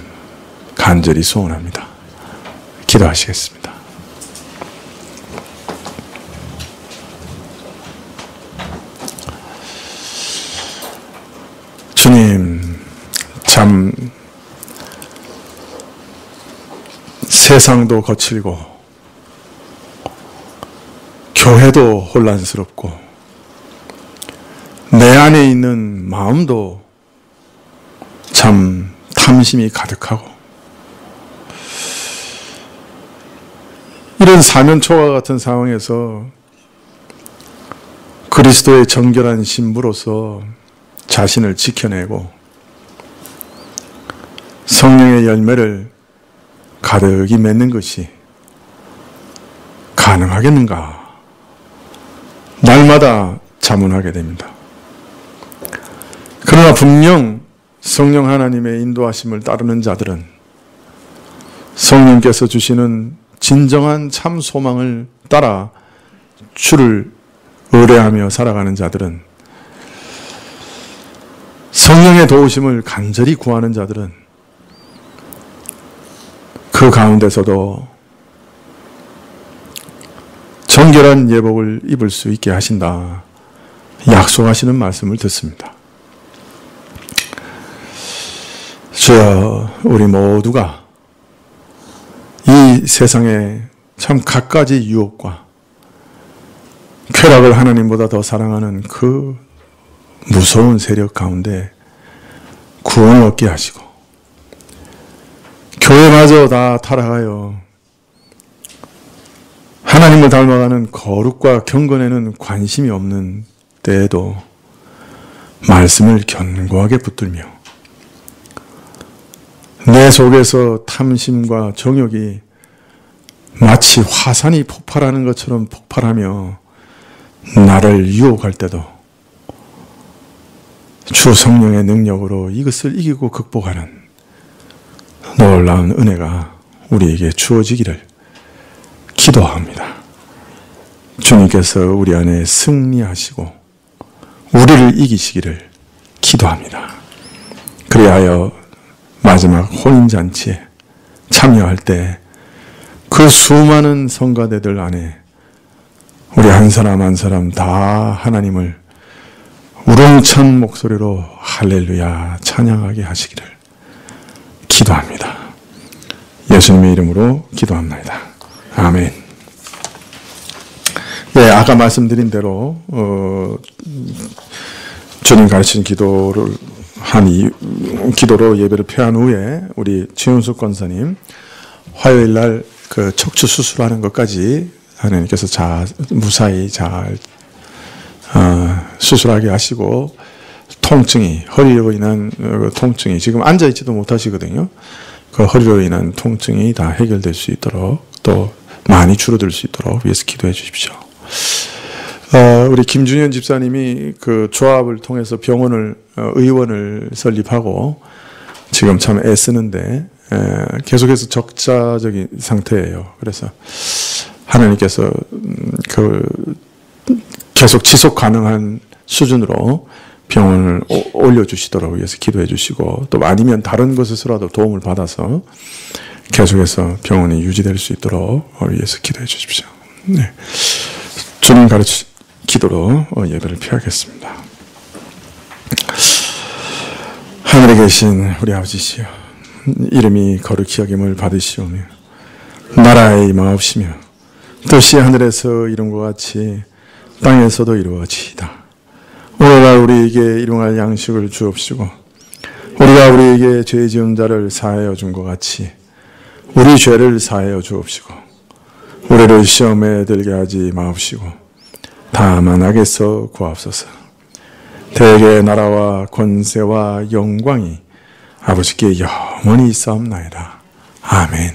간절히 소원합니다. 기도하시겠습니다. 주님, 참 세상도 거칠고 교회도 혼란스럽고 내 안에 있는 마음도 참 탐심이 가득하고 이런 사면초가 같은 상황에서 그리스도의 정결한 신부로서 자신을 지켜내고 성령의 열매를 가득히 맺는 것이 가능하겠는가? 날마다 자문하게 됩니다. 그러나 분명 성령 하나님의 인도하심을 따르는 자들은 성령께서 주시는 진정한 참 소망을 따라 주를 의뢰하며 살아가는 자들은 성령의 도우심을 간절히 구하는 자들은 그 가운데서도 정결한 예복을 입을 수 있게 하신다. 약속하시는 말씀을 듣습니다. 주여, 우리 모두가 이 세상에 참 갖가지 유혹과 쾌락을 하나님보다 더 사랑하는 그 무서운 세력 가운데 구원을 얻게 하시고 교회마저 다 타락하여 하나님을 닮아가는 거룩과 경건에는 관심이 없는 때에도 말씀을 견고하게 붙들며 내 속에서 탐심과 정욕이 마치 화산이 폭발하는 것처럼 폭발하며 나를 유혹할 때도 주 성령의 능력으로 이것을 이기고 극복하는 놀라운 은혜가 우리에게 주어지기를 기도합니다. 주님께서 우리 안에 승리하시고 우리를 이기시기를 기도합니다. 그리하여 마지막 혼인잔치에 참여할 때 그 수많은 성가대들 안에 우리 한 사람 한 사람 다 하나님을 우렁찬 목소리로 할렐루야 찬양하게 하시기를 기도합니다. 예수님의 이름으로 기도합니다. 아멘. 네, 아까 말씀드린 대로 주님 가르친 기도로 예배를 표한 후에 우리 최윤숙 권사님 화요일 날 그 척추 수술하는 것까지 하나님께서 무사히 잘 수술하게 하시고 허리로 인한 통증이 지금 앉아있지도 못하시거든요. 그 허리로 인한 통증이 다 해결될 수 있도록 또 많이 줄어들 수 있도록 위해서 기도해 주십시오. 우리 김준현 집사님이 그 조합을 통해서 의원을 설립하고 지금 참 애쓰는데 계속해서 적자적인 상태예요. 그래서 하나님께서 계속 지속 가능한 수준으로 병원을 올려주시도록 위해서 기도해 주시고 또 아니면 다른 곳에서라도 도움을 받아서 계속해서 병원이 유지될 수 있도록 위해서 기도해 주십시오. 네. 주님 가르친 기도로 예배를 피하겠습니다. 하늘에 계신 우리 아버지시여, 이름이 거룩히 여김을 받으시오며 나라의 임하옵시며 뜻이 하늘에서 이룬 것 같이 땅에서도 이루어지이다. 오늘날 우리에게 일용할 양식을 주옵시고 우리가 우리에게 죄 지은 자를 사하여 준 것 같이 우리 죄를 사하여 주옵시고 우리를 시험에 들게 하지 마옵시고 다만 악에서 구하옵소서. 대개 나라와 권세와 영광이 아버지께 영원히 있사옵나이다. 아멘.